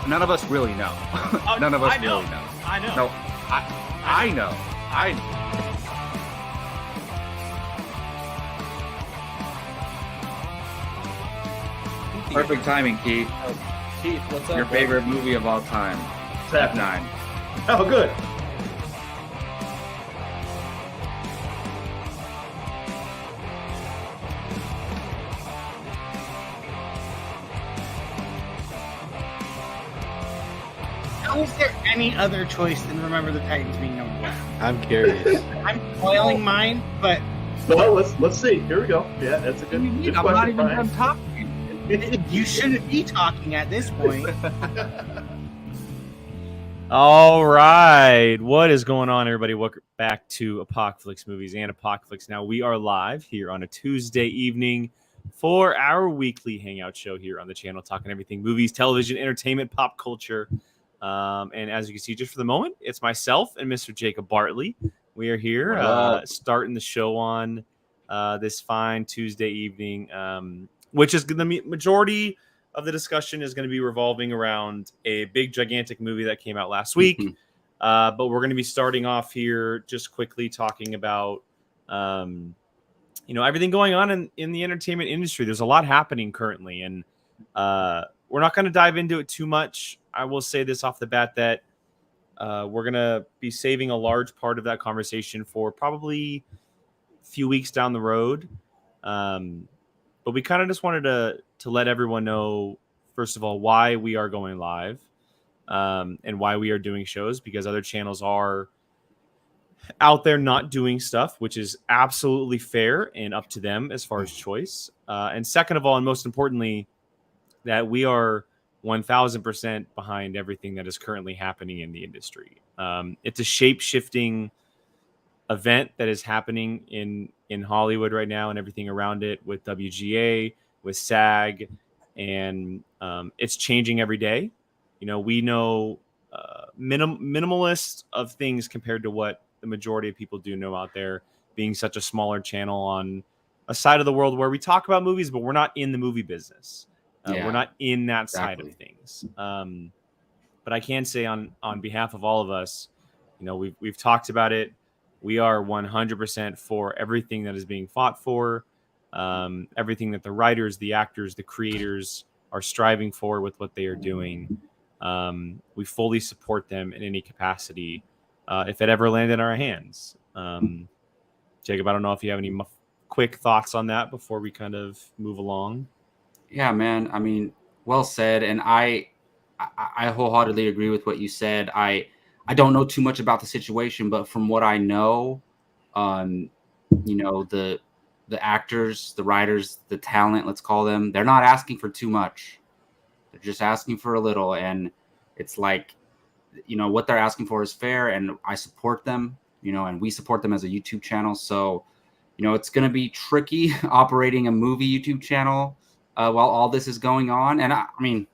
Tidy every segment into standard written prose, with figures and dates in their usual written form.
none of us really know. None of us really know. I know. No, I know. Perfect timing, Keith. Keith, what's up? Your favorite movie of all time, F9. Oh, good. How is there any other choice than Remember the Titans being number one? I'm curious. I'm spoiling mine, but Well, let's see. Here we go. Yeah, that's a good, good I'm question, not even Brian. done talking. you shouldn't be talking at this point. All right. What is going on, everybody? Welcome back to Apocaflix Movies and Apocaflix Now. We are live here on a Tuesday evening for our weekly hangout show here on the channel, talking everything movies, television, entertainment, pop culture. And as you can see, just for the moment, it's myself and Mr. Jacob Bartley. We are here starting the show on this fine Tuesday evening, which is the majority of the discussion is going to be revolving around a big, gigantic movie that came out last week. But we're going to be starting off here just quickly talking about, everything going on in the entertainment industry. There's a lot happening currently, and we're not going to dive into it too much. I will say this off the bat that we're going to be saving a large part of that conversation for probably a few weeks down the road. But we kind of just wanted to let everyone know, first of all, why we are going live and why we are doing shows, because other channels are out there not doing stuff, which is absolutely fair and up to them as far as choice. And second of all, and most importantly, that we are 1000% behind everything that is currently happening in the industry. It's a shape-shifting event that is happening in Hollywood right now and everything around it with WGA, with SAG, and it's changing every day. We know minimalist of things compared to what the majority of people do know out there, being such a smaller channel on a side of the world where we talk about movies, but we're not in the movie business. We're not in that side of things. But I can say on behalf of all of us, we've talked about it. We are 100% for everything that is being fought for, everything that the writers, the actors, the creators are striving for with what they are doing. We fully support them in any capacity if it ever landed in our hands. Jacob, I don't know if you have any quick thoughts on that before we kind of move along. Yeah, man. I mean, well said. And I wholeheartedly agree with what you said. I don't know too much about the situation, but from what I know, the actors, the writers, the talent, let's call them, they're not asking for too much. They're just asking for a little. And it's like, what they're asking for is fair. And I support them, and we support them as a YouTube channel. So, it's going to be tricky operating a movie YouTube channel while all this is going on. And I mean,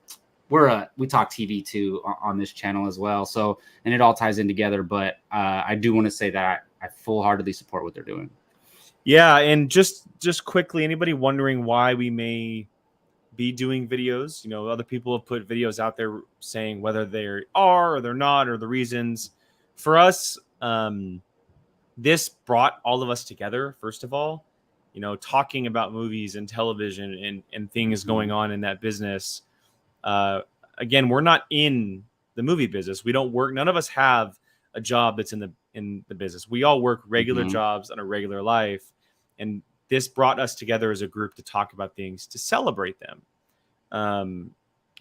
we talk TV too on this channel as well. So, and it all ties in together, but I do want to say that I full-heartedly support what they're doing. Yeah. And just quickly, anybody wondering why we may be doing videos, other people have put videos out there saying whether they are or they're not, or the reasons. For us, this brought all of us together, first of all. Talking about movies and television and things going on in that business. Again, we're not in the movie business. We don't work. None of us have a job that's in the business. We all work regular jobs on a regular life. And this brought us together as a group to talk about things, to celebrate them.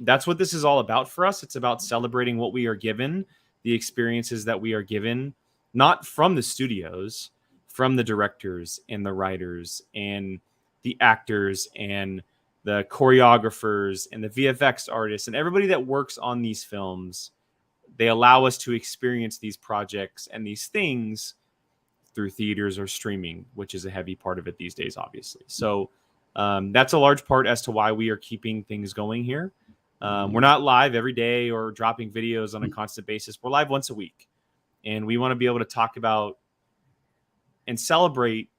That's what this is all about for us. It's about celebrating what we are given, the experiences that we are given, not from the studios, from the directors and the writers and the actors and the choreographers and the VFX artists and everybody that works on these films. They allow us to experience these projects and these things through theaters or streaming, which is a heavy part of it these days, obviously. So that's a large part as to why we are keeping things going here. We're not live every day or dropping videos on a constant basis. We're live once a week. And we want to be able to talk about and celebrate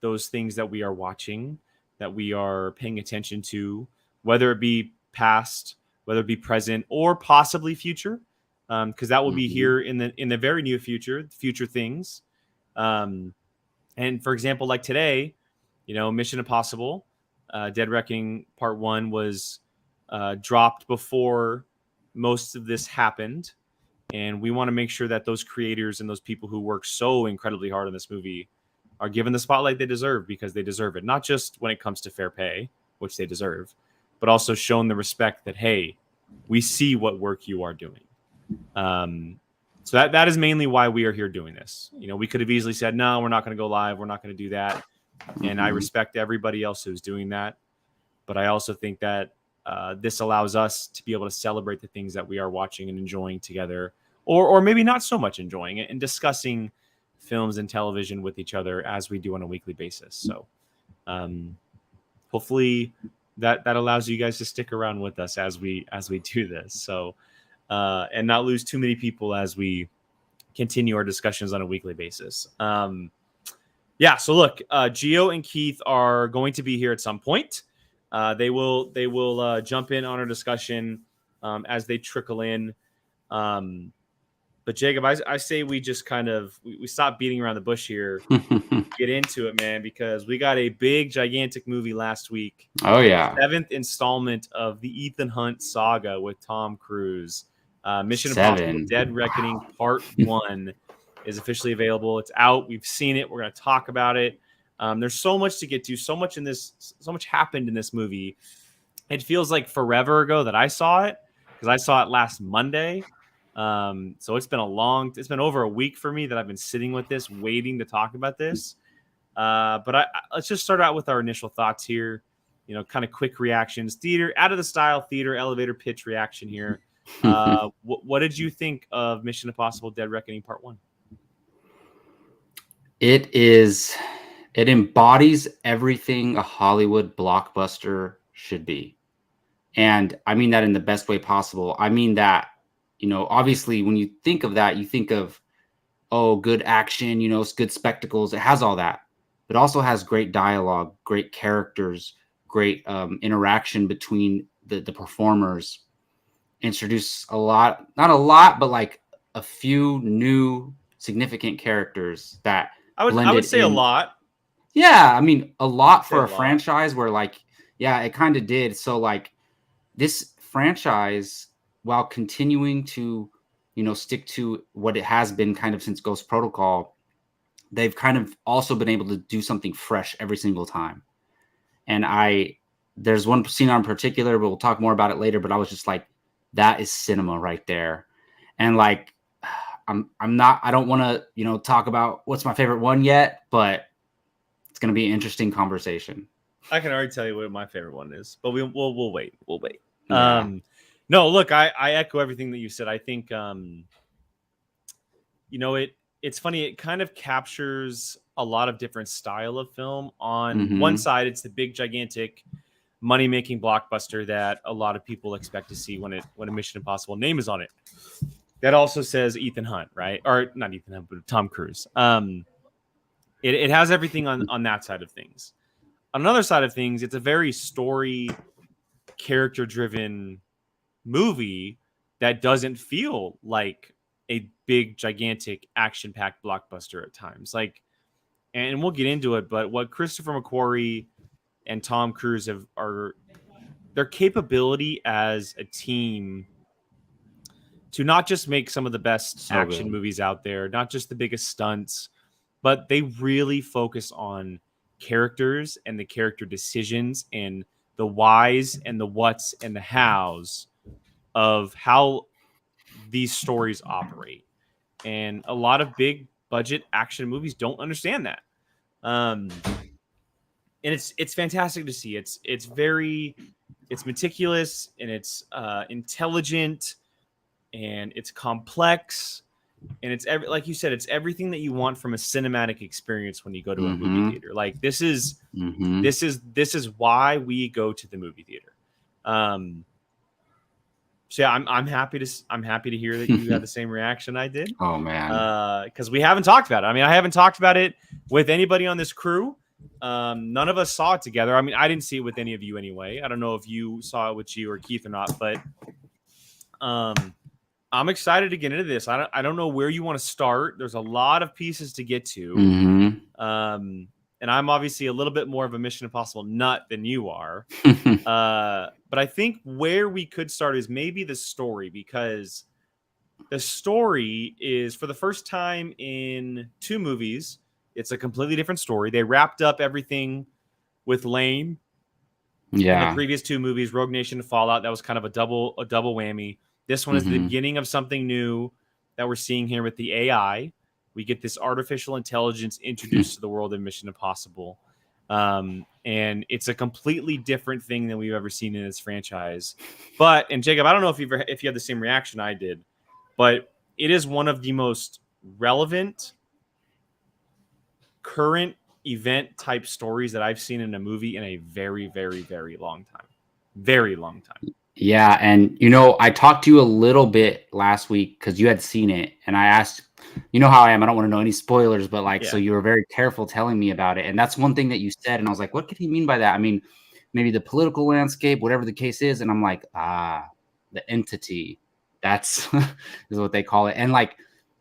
those things that we are watching, that we are paying attention to, whether it be past, whether it be present or possibly future, because that will be here in the very near future things. And for example, like today, Mission Impossible, Dead Reckoning Part 1 was dropped before most of this happened. And we want to make sure that those creators and those people who work so incredibly hard on this movie are given the spotlight they deserve, because they deserve it. Not just when it comes to fair pay, which they deserve, but also shown the respect that, hey, we see what work you are doing. So that is mainly why we are here doing this. We could have easily said, no, we're not going to go live. We're not going to do that. And I respect everybody else who's doing that. But I also think that this allows us to be able to celebrate the things that we are watching and enjoying together, or maybe not so much enjoying it, and discussing films and television with each other as we do on a weekly basis. So hopefully that allows you guys to stick around with us as we do this. So and not lose too many people as we continue our discussions on a weekly basis. So look, Gio and Keith are going to be here at some point. They will jump in on our discussion as they trickle in. But Jacob, I say we just kind of we stop beating around the bush here, get into it, man, because we got a big, gigantic movie last week. Oh yeah, 7th installment of the Ethan Hunt saga with Tom Cruise. Mission 7. Impossible: Dead Reckoning Part 1 is officially available. It's out. We've seen it. We're going to talk about it. There's so much to get to. So much happened in this movie. It feels like forever ago that I saw it, because I saw it last Monday. So it's been over a week for me that I've been sitting with this, waiting to talk about this. But let's just start out with our initial thoughts here. Kind of quick reactions, theater, out of the style theater elevator pitch reaction here. What did you think of Mission Impossible: Dead Reckoning Part 1? It embodies everything a Hollywood blockbuster should be. And I mean that in the best way possible. I mean that, obviously when you think of that, you think of, good action, it's good spectacles. It has all that, but also has great dialogue, great characters, great interaction between the performers. Introduce not a lot, but like a few new significant characters that I would say a lot. Yeah, I mean a lot for a franchise where it kind of did. So this franchise, while continuing to stick to what it has been kind of since Ghost Protocol, they've kind of also been able to do something fresh every single time. And there's one scene in particular, but we'll talk more about it later, but I was just like, that is cinema right there. And I don't want to, talk about what's my favorite one yet, but it's going to be an interesting conversation. I can already tell you what my favorite one is, but we'll wait. We'll wait. Yeah. No, look, I echo everything that you said. I think, it's funny. It kind of captures a lot of different style of film. On one side, it's the big, gigantic money-making blockbuster that a lot of people expect to see when a Mission Impossible name is on it. That also says Ethan Hunt, right? Or not Ethan Hunt, but Tom Cruise. It has everything on that side of things. On another side of things, it's a very story, character-driven movie that doesn't feel like a big, gigantic, action-packed blockbuster at times. And we'll get into it, but what Christopher McQuarrie and Tom Cruise are their capability as a team to not just make some of the best action movies out there, not just the biggest stunts, but they really focus on characters and the character decisions and the whys and the whats and the hows of how these stories operate. And a lot of big budget action movies don't understand that. And it's fantastic to see. It's meticulous, and it's intelligent, and it's complex, and it's like you said, it's everything that you want from a cinematic experience when you go to a movie theater. This is why we go to the movie theater. So yeah, I'm happy to hear that you had the same reaction I did. Oh man, because we haven't talked about it. I mean, I haven't talked about it with anybody on this crew. None of us saw it together. I mean, I didn't see it with any of you anyway. I don't know if you saw it with you or Keith or not, but I'm excited to get into this. I don't know where you want to start. There's a lot of pieces to get to. Mm-hmm. And I'm obviously a little bit more of a Mission Impossible nut than you are. But I think where we could start is maybe the story, because the story is, for the first time in 2 movies, it's a completely different story. They wrapped up everything with Lane. In the previous 2 movies, Rogue Nation and Fallout, that was kind of a double whammy. This one is the beginning of something new that we're seeing here with the AI. We get this artificial intelligence introduced to the world of Mission Impossible. And it's a completely different thing than we've ever seen in this franchise. And Jacob, I don't know if you had the same reaction I did, but it is one of the most relevant current event type stories that I've seen in a movie in a very, very, very long time. Very long time. Yeah. And, I talked to you a little bit last week because you had seen it. And I asked, you know how I am. I don't want to know any spoilers, but so you were very careful telling me about it. And that's one thing that you said. And I was like, what could he mean by that? I mean, maybe the political landscape, whatever the case is. And I'm like, the entity. That's is what they call it. And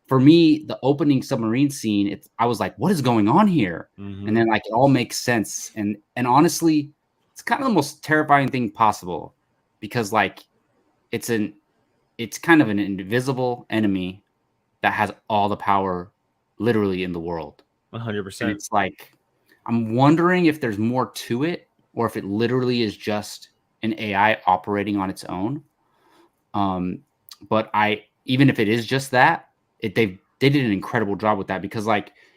for me, the opening submarine scene, I was like, what is going on here? Mm-hmm. And then it all makes sense. And honestly, it's kind of the most terrifying thing possible, because it's kind of an invisible enemy that has all the power literally in the world. 100%. And it's I'm wondering if there's more to it, or if it literally is just an AI operating on its own. But even if it is just that, they did an incredible job with that, because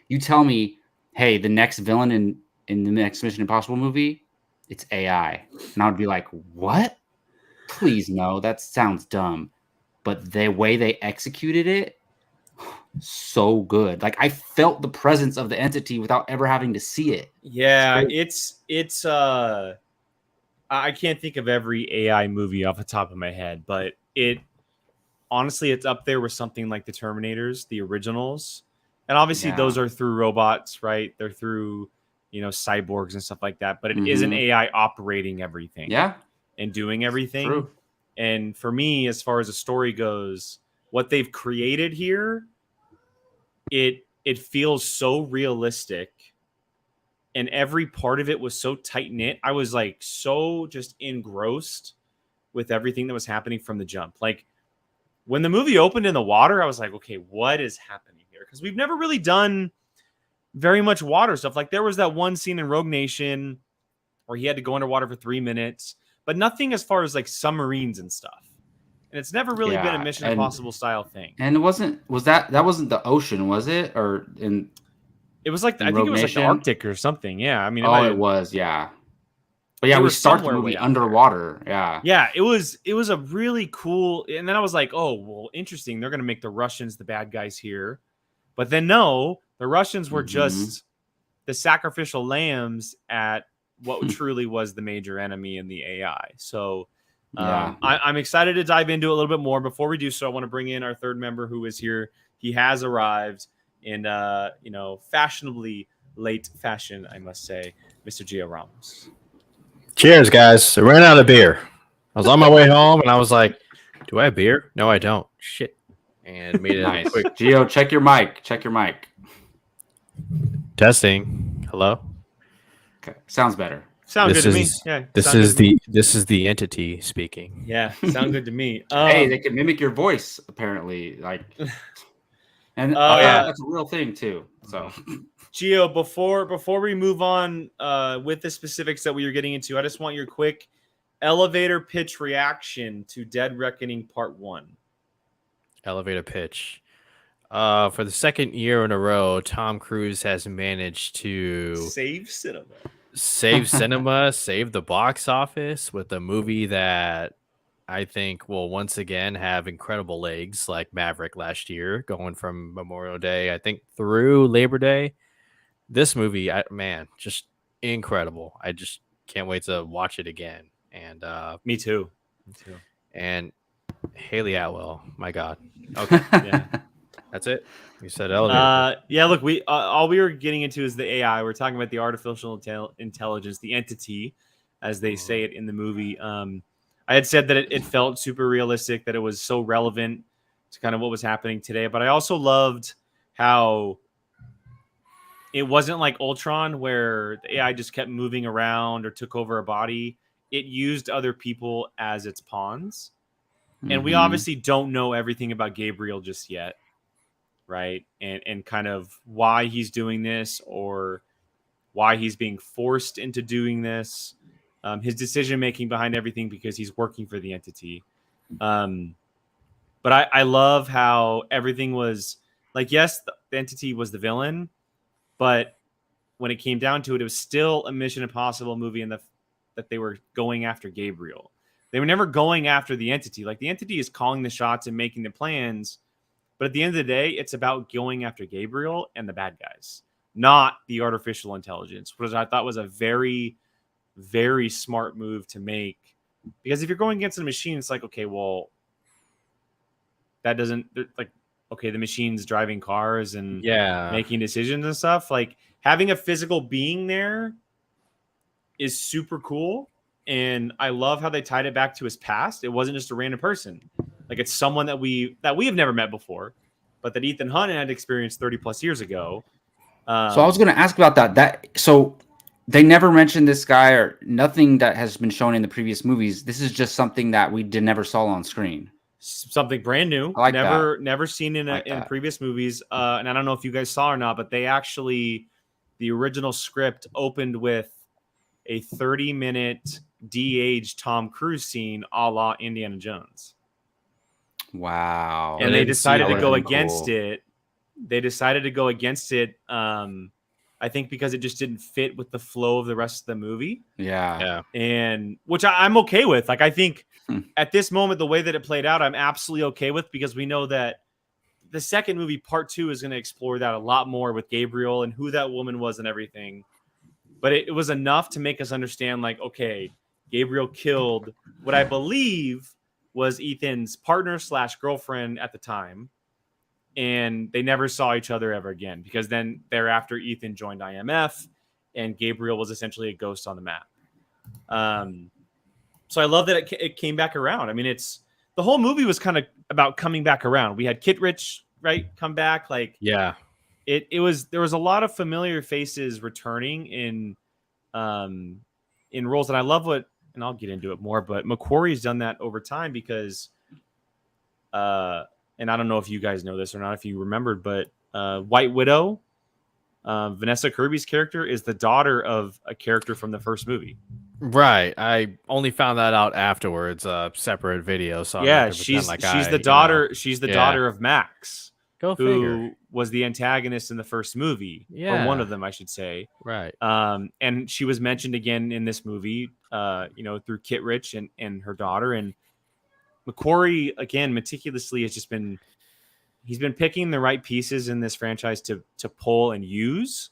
you tell me, hey, the next villain in the next Mission Impossible movie, it's AI. And I would be like, what? Please no, that sounds dumb. But the way they executed it, so good. I felt the presence of the entity without ever having to see it. Yeah, it's I can't think of every AI movie off the top of my head, but honestly, it's up there with something like the Terminators, the originals. And obviously those are through robots, right? They're through, cyborgs and stuff like that. But it is an AI operating everything. Yeah. And doing everything. True. And for me, as far as the story goes, what they've created here, it feels so realistic. And every part of it was so tight-knit. I was so just engrossed with everything that was happening from the jump. When the movie opened in the water, I was like, okay, what is happening here? Because we've never really done very much water stuff. There was that one scene in Rogue Nation where he had to go underwater for 3 minutes, but nothing as far as submarines and stuff. And it's never really been a Mission Impossible style thing. And it wasn't the ocean, was it? Or it was I think it was the Arctic or something. Yeah. I mean, it was, yeah. But yeah, we start the movie underwater. Yeah. Yeah, it was a really cool. And then I was like, oh, well, interesting. They're going to make the Russians the bad guys here. But then no, the Russians were just the sacrificial lambs at what truly was the major enemy in the AI. So I'm excited to dive into it a little bit more. Before we do so, I want to bring in our third member who is here. He has arrived in, fashionably late fashion, I must say, Mr. Gio Ramos. Cheers, guys. I ran out of beer. I was on my way home, and I was like, do I have beer? No, I don't. Shit. And made it nice. Quick. Gio, check your mic. Check your mic. Testing. Hello? Okay. Sounds better. Sound good to me. Yeah. This is the entity speaking. Yeah, sound good to me. Hey, they can mimic your voice, apparently. And that's a real thing, too. So... Gio, before we move on with the specifics that we are getting into, I just want your quick elevator pitch reaction to Dead Reckoning Part 1. Elevator pitch. For the second year in a row, Tom Cruise has managed to save cinema, save the box office with a movie that I think will once again have incredible legs, like Maverick last year, going from Memorial Day, I think, through Labor Day. This movie, just incredible. I just can't wait to watch it again. And me too. And Haley Atwell, my God. Okay, yeah, that's it. You said elevator. Yeah. Look, we all we were getting into is the AI. We're talking about the artificial intelligence, the entity, as they say it in the movie. I had said that it felt super realistic, that it was so relevant to kind of what was happening today. But I also loved how it wasn't like Ultron where the AI just kept moving around or took over a body. It used other people as its pawns. And we obviously don't know everything about Gabriel just yet, right? And kind of why he's doing this or why he's being forced into doing this. His decision-making behind everything because he's working for the entity. But I love how everything was like, yes, the entity was the villain, but when it came down to it, it was still a Mission Impossible movie that they were going after Gabriel. They were never going after the entity. Like, the entity is calling the shots and making the plans, but at the end of the day, it's about going after Gabriel and the bad guys, not the artificial intelligence, which I thought was a very, very smart move to make. Because if you're going against a machine, it's like, okay, well, that doesn't, like, okay, the machine's driving cars and making decisions and stuff. Like, having a physical being there is super cool. And I love how they tied it back to his past. It wasn't just a random person. Like, it's someone that we have never met before, but that Ethan Hunt had experienced 30 plus years ago. So I was going to ask about that. So they never mentioned this guy or nothing that has been shown in the previous movies. This is just something that we never saw on screen. Something brand new. I like never seen in previous movies. And I don't know if you guys saw or not, but they actually, the original script opened with a 30-minute de-aged Tom Cruise scene a la Indiana Jones. Wow. And they decided to go against it. They decided to go against it, I think, because it just didn't fit with the flow of the rest of the movie. Yeah. And which I'm okay with. Like, I think at this moment, the way that it played out, I'm absolutely okay with, because we know that the second movie, part 2, is going to explore that a lot more with Gabriel and who that woman was and everything. But it was enough to make us understand, like, okay, Gabriel killed what I believe was Ethan's partner / girlfriend at the time. And they never saw each other ever again, because then thereafter, Ethan joined IMF and Gabriel was essentially a ghost on the map. So I love that it came back around. I mean, the whole movie was kind of about coming back around. We had Kittredge, right, come back. Like, there was a lot of familiar faces returning in roles, and I love and I'll get into it more, but McQuarrie's done that over time because, and I don't know if you guys know this or not, if you remembered, but White Widow, Vanessa Kirby's character, is the daughter of a character from the first movie. Right. I only found that out afterwards, separate video. So she's the daughter. She's the daughter of Max, who was the antagonist in the first movie, or one of them, I should say. Right. And she was mentioned again in this movie, through Kittredge and her daughter. And McQuarrie, again, meticulously he's been picking the right pieces in this franchise to pull and use,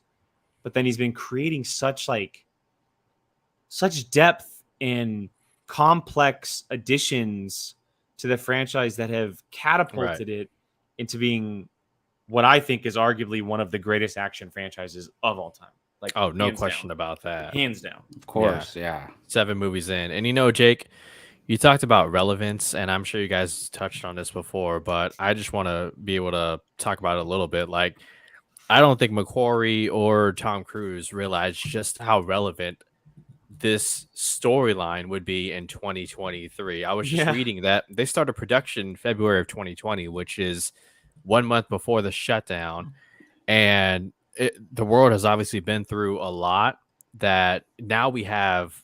but then he's been creating such depth and complex additions to the franchise that have catapulted it into being what I think is arguably one of the greatest action franchises of all time. Like, oh, no question about that. Hands down. Of course, yeah. 7 movies in. And Jake, you talked about relevance, and I'm sure you guys touched on this before, but I just want to be able to talk about it a little bit. Like, I don't think McQuarrie or Tom Cruise realized just how relevant this storyline would be in 2023. I was just reading that they started production February of 2020, which is 1 month before the shutdown. And the world has obviously been through a lot, that now we have,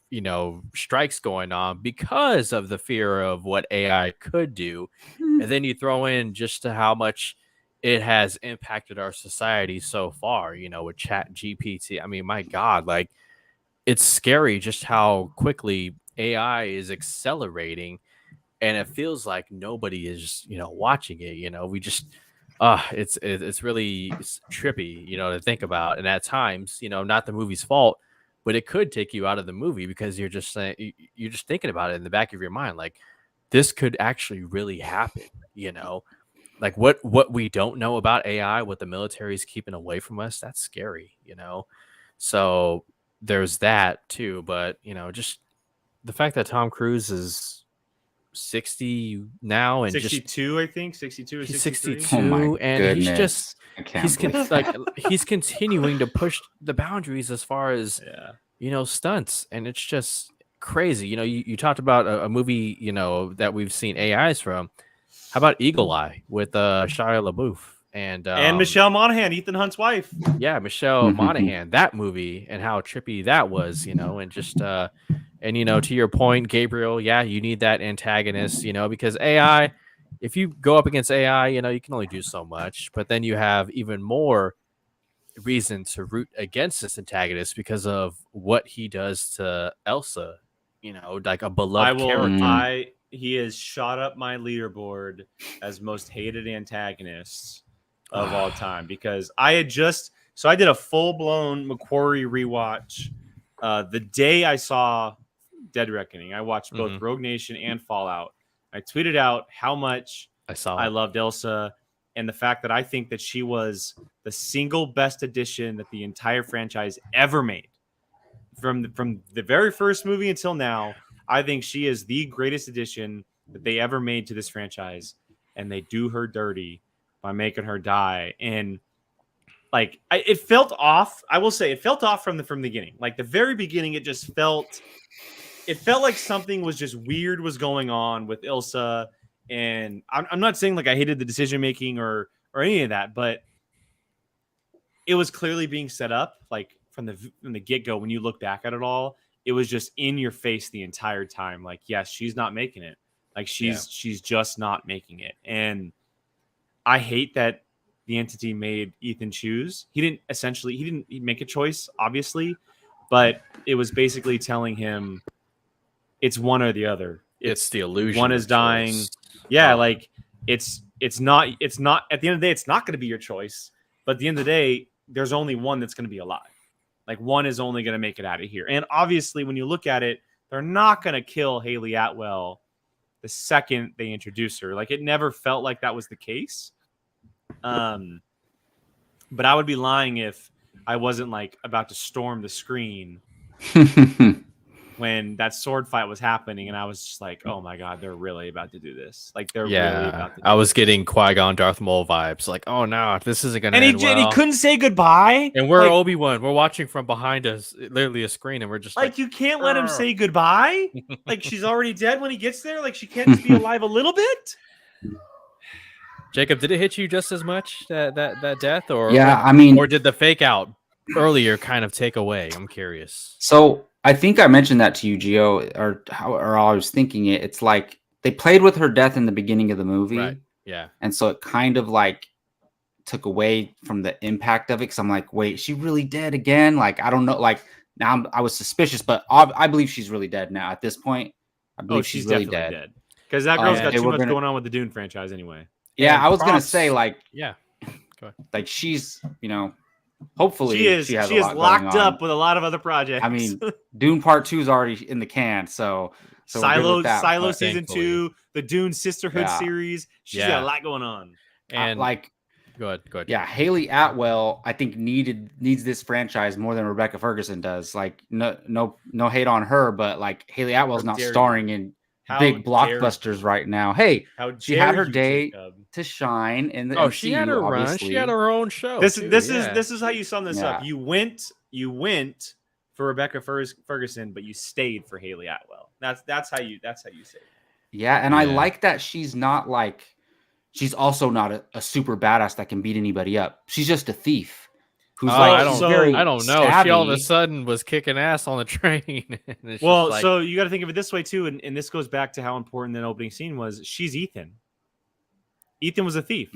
strikes going on because of the fear of what AI could do. And then you throw in just how much it has impacted our society so far, with Chat GPT. I mean, my God, like, it's scary just how quickly AI is accelerating, and it feels like nobody is, watching it. We just, it's really trippy, to think about. And at times, not the movie's fault, but it could take you out of the movie because you're just thinking about it in the back of your mind, like, this could actually really happen, like what we don't know about AI, what the military is keeping away from us. That's scary, so there's that too. But just the fact that Tom Cruise is 60 now, and 62, I think 62 or he's 63. 62, Oh my and goodness. he's just I can't believe he's continuing to push the boundaries as far as Yeah. stunts, and it's just crazy. You talked about a movie that we've seen AIs from. How about Eagle Eye with Shia LaBeouf and Michelle Monaghan, Ethan Hunt's wife. Yeah, Michelle Monaghan, that movie and how trippy that was, and just and to your point, Gabriel, yeah, you need that antagonist, because AI, if you go up against AI, you can only do so much, but then you have even more reason to root against this antagonist because of what he does to Elsa, like a beloved character. He has shot up my leaderboard as most hated antagonists of all time, because I did a full-blown Macquarie rewatch the day I saw Dead Reckoning. I watched both Rogue Nation and Fallout. I tweeted out how much I loved Elsa, and the fact that I think that she was the single best addition that the entire franchise ever made. From the very first movie until now, I think she is the greatest addition that they ever made to this franchise, and they do her dirty by making her die. And like, it felt off. I will say it felt off from the beginning. Like the very beginning, it felt like something was just weird was going on with Ilsa. And I'm not saying like I hated the decision making or any of that, but it was clearly being set up like from the get-go. When you look back at it all, it was just in your face the entire time. Like, yes, she's not making it. Like she's just not making it. And I hate that the entity made Ethan choose. He didn't make a choice, obviously, but it was basically telling him it's one or the other. It's the illusion. One is dying. Choice. Yeah, like it's not at the end of the day, it's not going to be your choice. But at the end of the day, there's only one that's going to be alive. Like one is only going to make it out of here. And obviously, when you look at it, they're not going to kill Haley Atwell the second they introduce her. Like it never felt like that was the case. But I would be lying if I wasn't like about to storm the screen when that sword fight was happening, and I was just like, "Oh my god, they're really about to do this!" Like they're really about to. I was getting Qui-Gon, Darth Maul vibes. Like, oh no, this isn't gonna. And he couldn't say goodbye. And we're like, Obi-Wan. We're watching from behind us, literally a screen, and we're just like you can't let him say goodbye. Like she's already dead when he gets there. Like she can't just be alive a little bit. Jacob, did it hit you just as much that death, or or did the fake out earlier kind of take away? I'm curious. So I think I mentioned that to you, Gio, or I was thinking it. It's like they played with her death in the beginning of the movie, right? Yeah, and so it kind of like took away from the impact of it. Because I'm like, wait, is she really dead again? Like I don't know. Like now I was suspicious, but I believe she's really dead now. At this point, I believe she's really dead. Because that girl's got too much going on with the Dune franchise anyway. Yeah, I was gonna say like Go ahead. Like she's hopefully she is locked up with a lot of other projects. I mean, Dune Part 2 is already in the can, so Silo season 2, the Dune Sisterhood series. She's got a lot going on. And go ahead. Yeah, Haley Atwell, I think needs this franchise more than Rebecca Ferguson does. Like no hate on her, but like Haley Atwell's not starring in big blockbusters right now. Hey, she had her day to shine in the MCU, she had her run. She had her own show. This is how you sum this up. You went for Rebecca Ferguson, but you stayed for Haley Atwell. That's how you say it. Yeah, and I like that she's also not a super badass that can beat anybody up. She's just a thief. Who's I don't know. Savvy. She all of a sudden was kicking ass on the train. Well, so you got to think of it this way too, and this goes back to how important that opening scene was. She's Ethan. Ethan was a thief.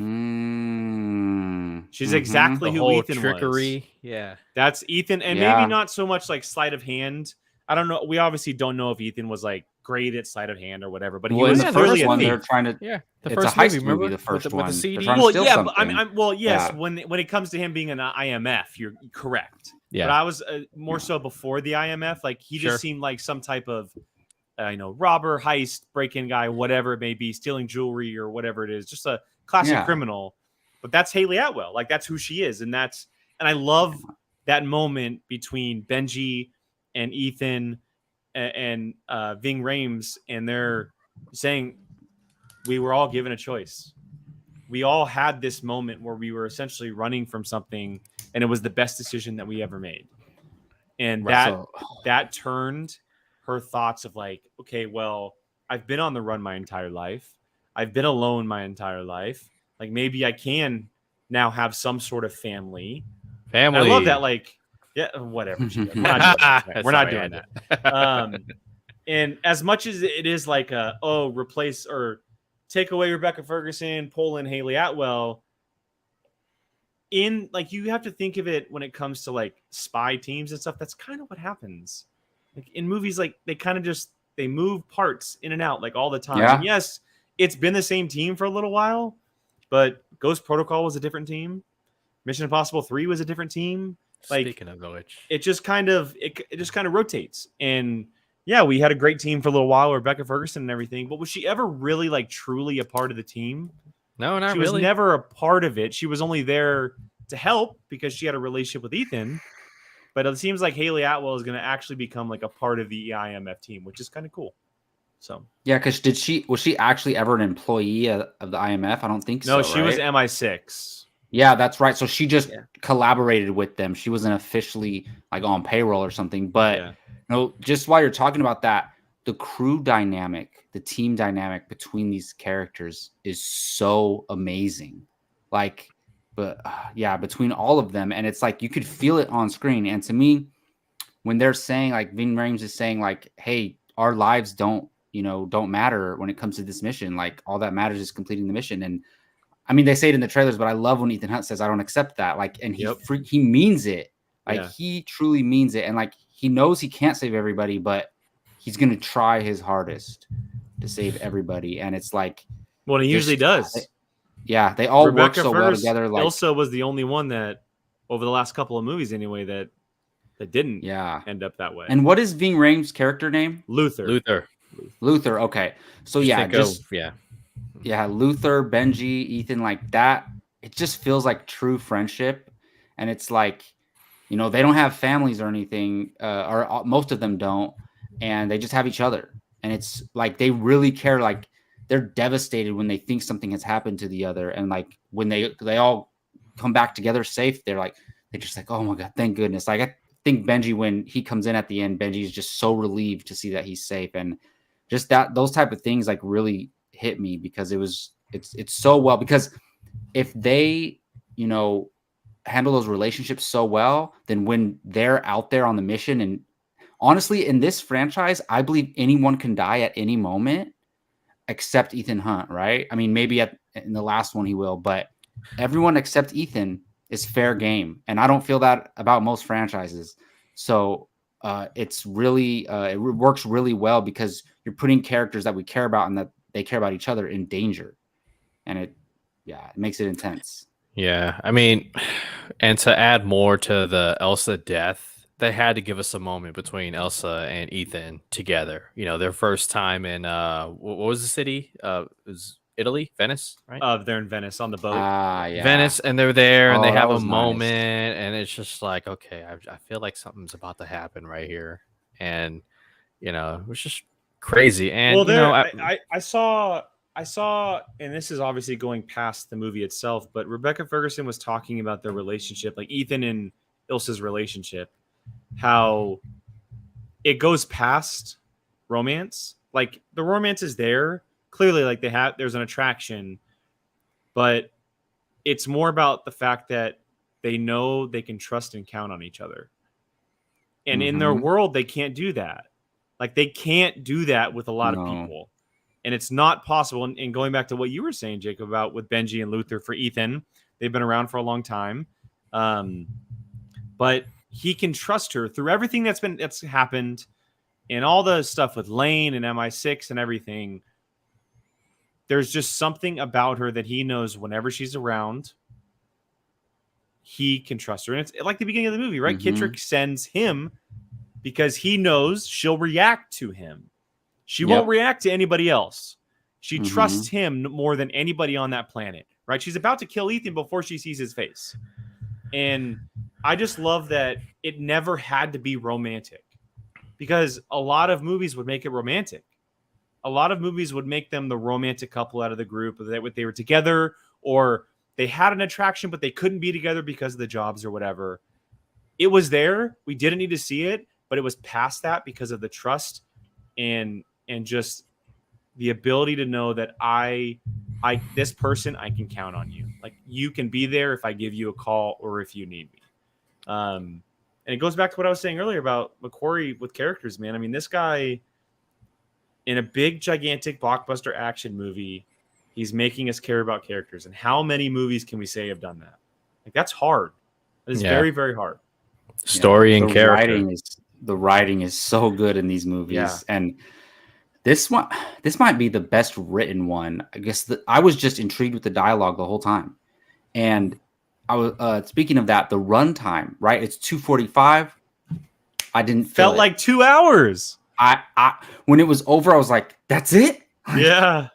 She's exactly who Ethan trickery. Was. Yeah, that's Ethan, and maybe not so much like sleight of hand. I don't know. We obviously don't know if Ethan was like great at sleight of hand or whatever, but he was clearly a thief. They're trying to. The it's first a heist movie, the first one. With the CD. Well, yes. When it comes to him being an IMF, you're correct. Yeah. But I was more so before the IMF. Like he just seemed like some type of, robber, heist, break-in guy, whatever it may be, stealing jewelry or whatever it is. Just a classic criminal. But that's Haley Atwell. Like that's who she is, and I love that moment between Benji and Ethan and Ving Rhames and their saying we were all given a choice. We all had this moment where we were essentially running from something, and it was the best decision that we ever made. And that turned her thoughts of like, okay, well, I've been on the run my entire life. I've been alone my entire life. Like maybe I can now have some sort of family. And I love that. Like, yeah, whatever. We're not doing that. And as much as it is like replace or take away Rebecca Ferguson, pull in Haley Atwell, in like you have to think of it when it comes to like spy teams and stuff. That's kind of what happens. Like in movies, like they kind of just they move parts in and out like all the time. Yeah. And yes, it's been the same team for a little while, but Ghost Protocol was a different team. Mission Impossible 3 was a different team. Like, speaking of which, it just kind of rotates. And yeah, we had a great team for a little while, Rebecca Ferguson and everything. But was she ever really like truly a part of the team? No, not she really. She was never a part of it. She was only there to help because she had a relationship with Ethan. But it seems like Haley Atwell is going to actually become like a part of the IMF team, which is kind of cool. So yeah, because was she actually ever an employee of the IMF? I don't think so. No, she was MI6. Yeah, that's right. So she just collaborated with them. She wasn't officially like on payroll or something. But just while you're talking about that, the crew dynamic, the team dynamic between these characters is so amazing. Like, between all of them, and it's like you could feel it on screen. And to me, when they're saying like Ving Rhames is saying like, "Hey, our lives don't matter when it comes to this mission. Like, all that matters is completing the mission." And I mean, they say it in the trailers, but I love when Ethan Hunt says, "I don't accept that." Like, and he means it. Like, he truly means it. And like, he knows he can't save everybody, but he's going to try his hardest to save everybody. And it's like, well, he usually does. They all work so well together. Like, Ilsa was the only one that over the last couple of movies anyway, that didn't end up that way. And what is Ving Rhames' character name? Luther. Okay. So Luther, Benji, Ethan, like that. It just feels like true friendship. And it's like, they don't have families or anything, or most of them don't. And they just have each other. And it's like, they really care. Like, they're devastated when they think something has happened to the other. And like, when they all come back together safe, they're just like, oh my God, thank goodness. Like, I think Benji, when he comes in at the end, Benji is just so relieved to see that he's safe. And just those type of things like really hit me, because it's so well, because if they, handle those relationships so well, then when they're out there on the mission, and honestly, in this franchise, I believe anyone can die at any moment except Ethan Hunt, right? I mean, maybe in the last one he will, but everyone except Ethan is fair game. And I don't feel that about most franchises. So it's really, it works really well, because you're putting characters that we care about and that they care about each other in danger. And it makes it intense. Yeah. I mean, and to add more to the Elsa death, they had to give us a moment between Elsa and Ethan together. Their first time in what was the city? It was Italy, Venice, right? They're in Venice on the boat. Venice, and they're there, and they have a moment, nice. and it's just like, okay, I feel like something's about to happen right here, and it was just crazy. And I saw, and this is obviously going past the movie itself, but Rebecca Ferguson was talking about their relationship, like Ethan and Ilsa's relationship, how it goes past romance. Like, the romance is there. Clearly, like, there's an attraction, but it's more about the fact that they know they can trust and count on each other. And in their world, they can't do that. Like, they can't do that with a lot of people. And it's not possible. And going back to what you were saying, Jacob, about with Benji and Luther for Ethan, they've been around for a long time. But he can trust her through everything that's happened, and all the stuff with Lane and MI6 and everything. There's just something about her that he knows whenever she's around, he can trust her. And it's like the beginning of the movie, right? Kittrick sends him because he knows she'll react to him. She won't react to anybody else. She trusts him more than anybody on that planet, right? She's about to kill Ethan before she sees his face. And I just love that it never had to be romantic, because a lot of movies would make it romantic. a lot of movies would make them the romantic couple out of the group. They were together, or they had an attraction, but they couldn't be together because of the jobs or whatever. It was there. We didn't need to see it, but it was past that because of the trust and just the ability to know that this person, I can count on you. Like, you can be there if I give you a call or if you need me. And it goes back to what I was saying earlier about McQuarrie with characters, man. I mean, this guy in a big, gigantic blockbuster action movie, he's making us care about characters. And how many movies can we say have done that? Like, that's hard. It is very, very hard. Story and character. The writing is so good in these movies. Yeah. And this might be the best written one. I guess I was just intrigued with the dialogue the whole time. And I was speaking of that, the runtime, right? It's 2:45. I didn't feel felt like 2 hours. I when it was over, I was like, that's it? Yeah.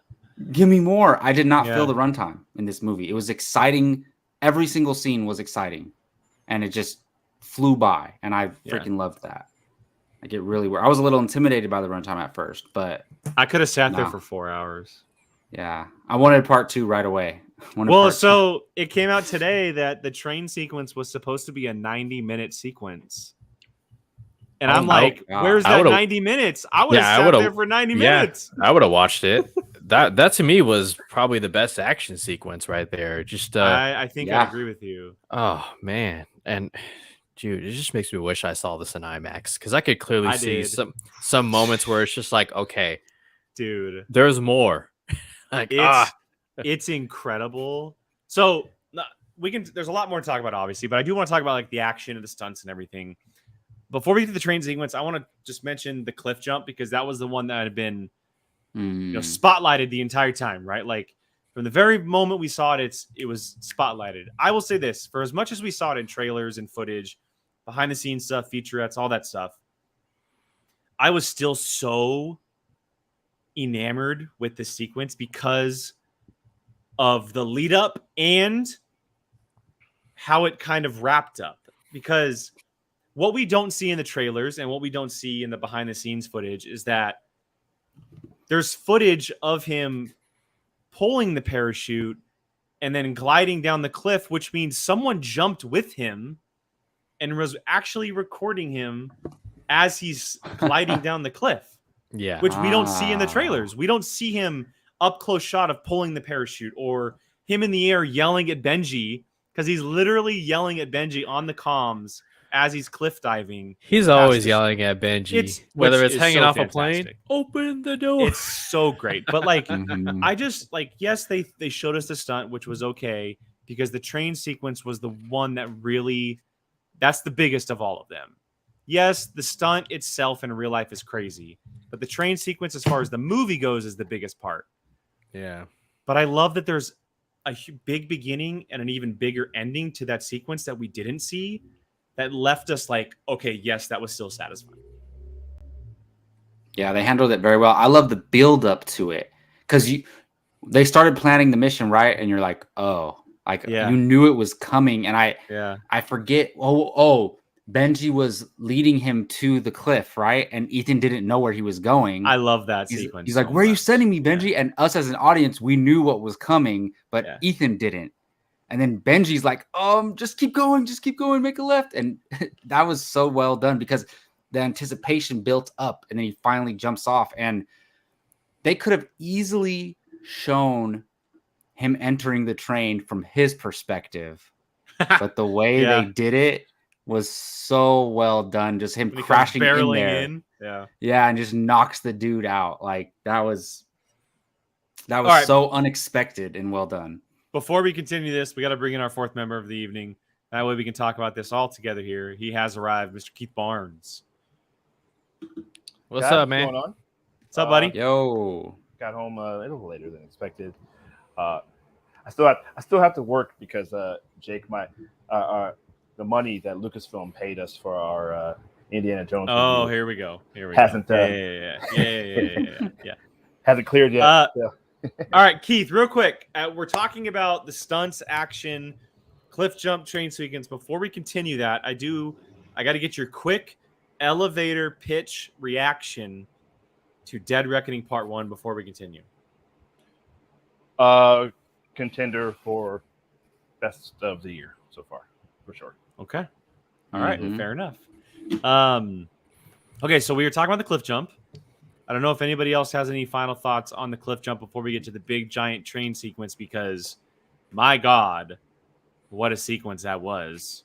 Give me more. I did not feel the runtime in this movie. It was exciting. Every single scene was exciting. And it just flew by. And I freaking loved that. Like, it really worked. I was a little intimidated by the runtime at first, but I could have sat there for 4 hours. Yeah. I wanted part 2 right away. It came out today that the train sequence was supposed to be a 90-minute sequence. And I'm like, where's that 90 minutes? I would have sat there for 90 minutes. I would have watched it. That to me was probably the best action sequence right there. Just I think I agree with you. Oh man. And dude, it just makes me wish I saw this in IMAX, because I could clearly see some moments where it's just like, okay, dude, there's more. Like, it's incredible. So there's a lot more to talk about, obviously, but I do want to talk about like the action and the stunts and everything. Before we get to the train sequence, I want to just mention the cliff jump, because that was the one that had been spotlighted the entire time, right? Like, from the very moment we saw it, it was spotlighted. I will say this, for as much as we saw it in trailers and footage, behind the scenes stuff, featurettes, all that stuff, I was still so enamored with the sequence because of the lead up and how it kind of wrapped up. Because what we don't see in the trailers and what we don't see in the behind the scenes footage is that there's footage of him pulling the parachute and then gliding down the cliff, which means someone jumped with him and was actually recording him as he's gliding down the cliff. Yeah. Which we don't see in the trailers. We don't see him up close shot of pulling the parachute or him in the air yelling at Benji, because he's literally yelling at Benji on the comms as he's cliff diving. He's always yelling at Benji, whether it's hanging off a plane, open the door. It's so great. But like, I just like, yes, they showed us the stunt, which was okay, because the train sequence was the one that really, that's the biggest of all of them. Yes, the stunt itself in real life is crazy, but the train sequence, as far as the movie goes, is the biggest part. Yeah. But I love that there's a big beginning and an even bigger ending to that sequence that we didn't see, that left us like, okay, yes, that was still satisfying. Yeah, they handled it very well. I love the build up to it, because they started planning the mission, right? And you're like, oh, like you knew it was coming. And I forget. Oh, Benji was leading him to the cliff, right? And Ethan didn't know where he was going. I love that sequence. He's like, where are you sending me, Benji? Yeah. And us as an audience, we knew what was coming, but Ethan didn't. And then Benji's like, just keep going, make a left. And that was so well done, because the anticipation built up and then he finally jumps off. And they could have easily shown him entering the train from his perspective. But the way they did it was so well done. Just him crashing in there. Yeah, and just knocks the dude out. Like, that was so unexpected and well done. Before we continue this, we got to bring in our fourth member of the evening. That way we can talk about this all together here. He has arrived, Mr. Keith Barnes. What's up, man? What's going on? What's up, buddy? Yo. Got home a little later than expected. I still have to work because Jake, the money that Lucasfilm paid us for our Indiana Jones. Oh, here we go. Hasn't yeah. Hasn't cleared yet. All right, Keith, real quick. We're talking about the stunts, action, cliff jump, train sequence. Before we continue that, I got to get your quick elevator pitch reaction to Dead Reckoning Part 1 before we continue? Contender for best of the year so far, for sure. Okay. All right. Mhm. Fair enough. Okay, so we were talking about the cliff jump. I don't know if anybody else has any final thoughts on the cliff jump before we get to the big giant train sequence, because my God, what a sequence that was.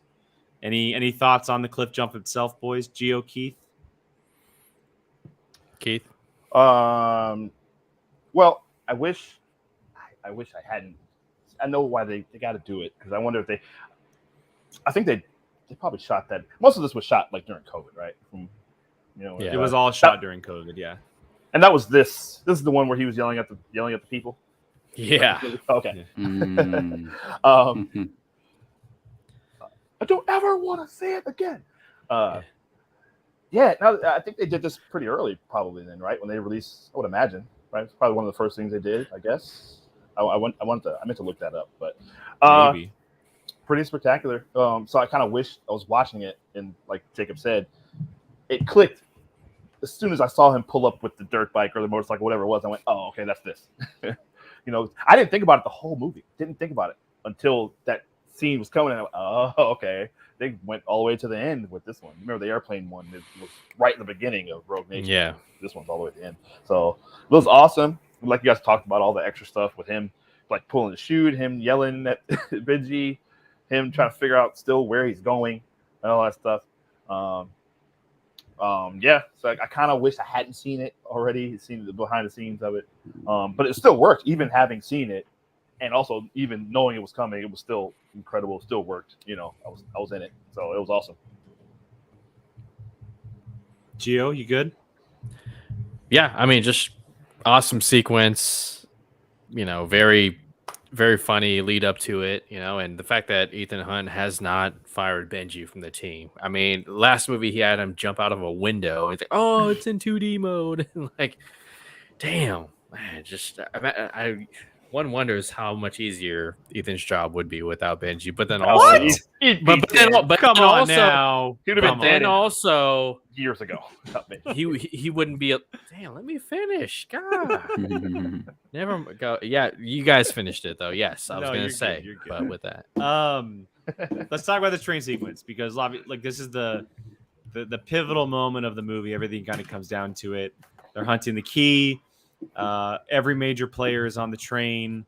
Any thoughts on the cliff jump itself, boys? Gio, Keith? Keith. Well, I wish I hadn't. I know why they got to do it, because I wonder if I think they probably shot that. Most of this was shot like during COVID, right? It was all shot during COVID, yeah. And that was this. This is the one where he was yelling at the people. Yeah. Okay. Mm. I don't ever want to say it again. Yeah. Now I think they did this pretty early, probably then, right? When they released, I would imagine, right? It's probably one of the first things they did, I guess. I meant to look that up, but Maybe. pretty spectacular. So I kind of wish I was watching it, and like Jacob said, it clicked as soon as I saw him pull up with the dirt bike or the motorcycle, whatever it was. I went, "Oh, okay, that's this." I didn't think about it the whole movie. Didn't think about it until that scene was coming. And I went, "Oh, okay." They went all the way to the end with this one. Remember the airplane one? It was right in the beginning of Rogue Nation. Yeah. This one's all the way to the end. So it was awesome. Like you guys talked about, all the extra stuff with him, like pulling the chute, him yelling at Benji, him trying to figure out still where he's going, and all that stuff. Yeah. So I kind of wish I hadn't seen it already, seen the behind the scenes of it. But it still worked, even having seen it, and also even knowing it was coming. It was still incredible. It still worked. I was in it, so it was awesome. Gio, you good? Yeah, I mean, just awesome sequence, very, very funny lead up to it, and the fact that Ethan Hunt has not fired Benji from the team. I mean, last movie he had him jump out of a window. It's like, oh, it's in 2D mode. Like, damn, man, just one wonders how much easier Ethan's job would be without Benji. But then also, Come on now. He'd have been dead and also years ago. he wouldn't be damn. Let me finish. God, never go. Yeah, you guys finished it though. Yes, I was gonna say, you're good. but with that, Let's talk about the train sequence, because like this is the pivotal moment of the movie. Everything kind of comes down to it. They're hunting the key. Every major player is on the train.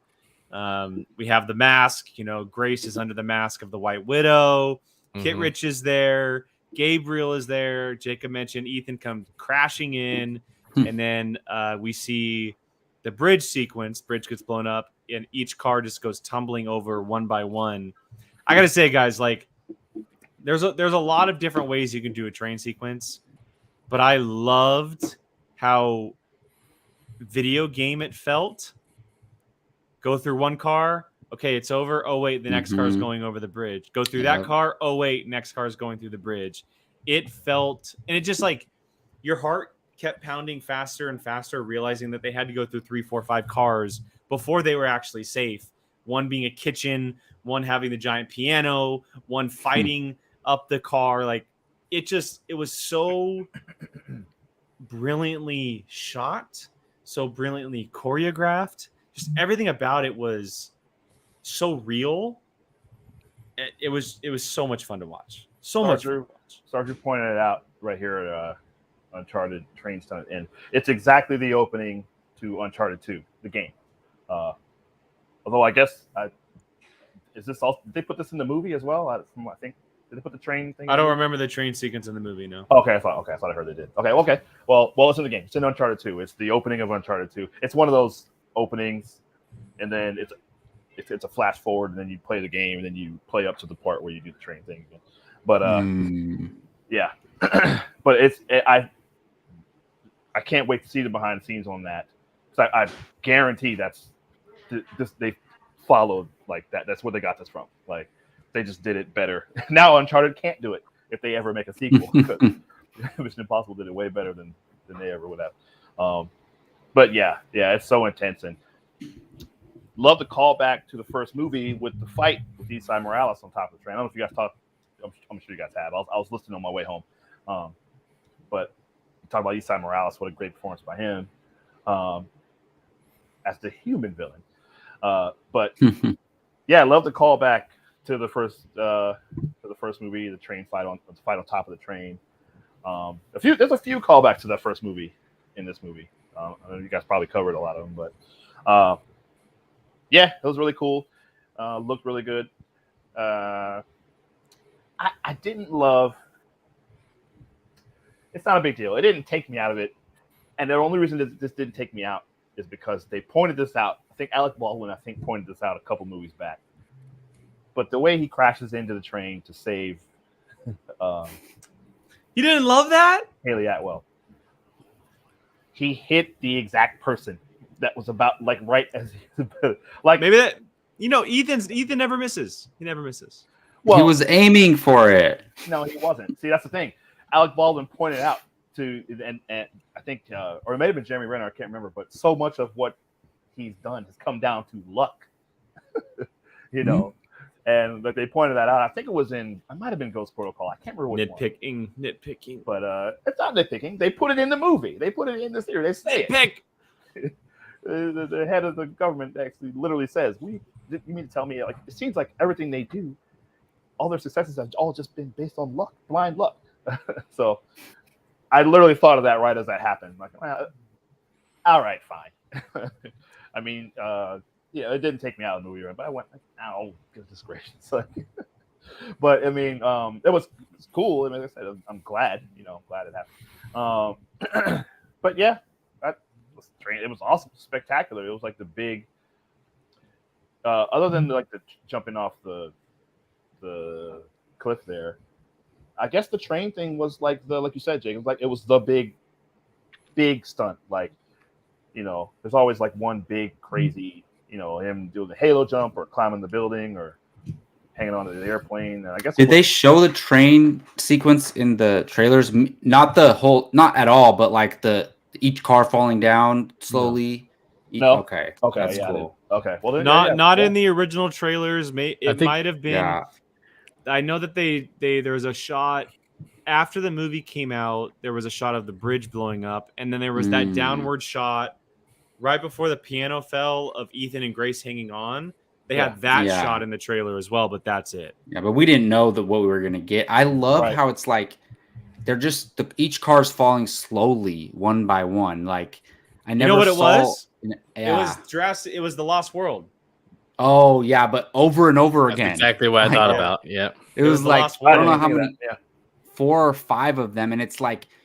We have the mask. Grace is under the mask of the White Widow. Kit Rich is there. Gabriel is there. Jacob mentioned Ethan comes crashing in. And then we see the bridge sequence. Bridge gets blown up, and each car just goes tumbling over one by one. I got to say, guys, like there's a lot of different ways you can do a train sequence, but I loved how video game it felt. Go through one car, okay, it's over. Oh wait, the next car is going over the bridge. Go through that car. Oh wait, next car is going through the bridge. It felt, and it just like your heart kept pounding faster and faster, realizing that they had to go through 3, 4, 5 cars before they were actually safe. One being a kitchen, one having the giant piano, one fighting up the car. Like it was so brilliantly shot, so brilliantly choreographed. Just everything about it was so real. It was so much fun to watch. Much fun to watch. Sarger pointed it out right here at Uncharted Train Stunt, and it's exactly the opening to Uncharted 2, the game. Although I guess is this all? Did they put this in the movie as well? I think did they put the train thing? I don't remember the train sequence in the movie. No. Okay, I thought I heard they did. Okay. Well, it's in the game. It's in Uncharted 2. It's the opening of Uncharted 2. It's one of those openings, and then it's a flash forward, and then you play the game, and then you play up to the part where you do the train thing again. But yeah, but I can't wait to see the behind the scenes on that. So I guarantee they followed like that. That's where they got this from. Like they just did it better. Now Uncharted can't do it if they ever make a sequel. Mission Impossible did it way better than they ever would have. But yeah, it's so intense, and love the callback to the first movie with the fight with Isai Morales on top of the train. I don't know if you guys talked. I'm sure you guys have. I was listening on my way home, but talk about Esai Morales. What a great performance by him as the human villain. But yeah, I love the callback to the first movie, the train fight on top of the train. There's a few callbacks to that first movie in this movie. I know you guys probably covered a lot of them, but yeah, it was really cool. Looked really good. I didn't love. It's not a big deal. It didn't take me out of it, and the only reason that this didn't take me out is because they pointed this out. I think Alec Baldwin pointed this out a couple movies back. But the way he crashes into the train to save, You didn't love that? Haley Atwell. He hit the exact person that was about right as maybe that Ethan never misses. He never misses. Well, he was aiming for it. No, he wasn't. See, that's the thing. Alec Baldwin pointed out to, and I think, or it may have been Jeremy Renner, I can't remember, but so much of what he's done has come down to luck, and they pointed that out. I think it might have been Ghost Protocol. I can't remember what nitpicking, but it's not nitpicking. They put it in the movie. They put it in the series. They say it. The head of the government actually literally says, you mean to tell me, it seems like everything they do, all their successes have all just been based on luck, blind luck. So I literally thought of that right as that happened. Well, all right, fine. I mean, it didn't take me out of the movie, but I went, oh, goodness gracious. But I mean, it was cool. I mean, like I said, I'm glad, glad it happened. But yeah, it was awesome, spectacular. It was like the big, other than the jumping off the cliff there. I guess the train thing was like you said, Jake. It was the big stunt. There's always one big crazy, him doing the halo jump or climbing the building or hanging onto the airplane. And I guess did they show the train sequence in the trailers? Not at all, but each car falling down slowly. No. Okay. That's cool. Okay. Well, not in the original trailers. It might have been. Yeah. I know that there was a shot after the movie came out. There was a shot of the bridge blowing up, and then there was that downward shot right before the piano fell of Ethan and Grace hanging on. They had that shot in the trailer as well, but that's it. Yeah, but we didn't know what we were gonna get. I love how it's they're just each car's falling slowly, one by one. I never. You know what it saw, was? Yeah. It was Jurassic. It was The Lost World. Oh yeah, but over and over again. That's exactly what I thought about. Yeah, it was I don't know how many, 4 or 5 of them, and it's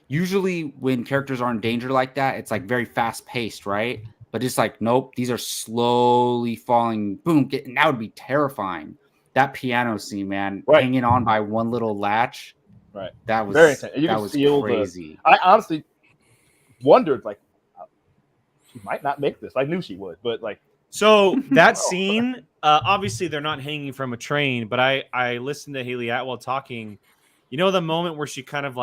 usually when characters are in danger like that, it's very fast paced, right? But it's nope, these are slowly falling. Boom, and that would be terrifying. That piano scene, man, hanging on by one little latch. Right, that was very intense. That was crazy. I honestly wondered, she might not make this. I knew she would, but So that scene, obviously they're not hanging from a train, but I listened to Haley Atwell talking. The moment where she kind of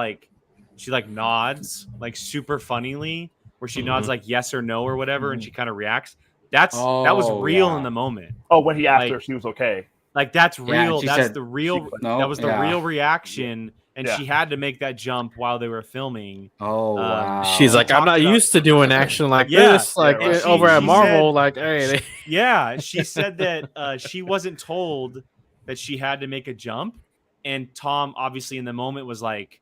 she nods super funnily, where she nods yes or no or whatever, and she kind of reacts. That was real in the moment. Oh, when he asked her if she was okay. That's real. That's said, the real. That was the real reaction. And she had to make that jump while they were filming. Oh, wow. She's I'm not used to doing action this. Over at Marvel, said, hey. She said that she wasn't told that she had to make a jump. And Tom, obviously, in the moment was like,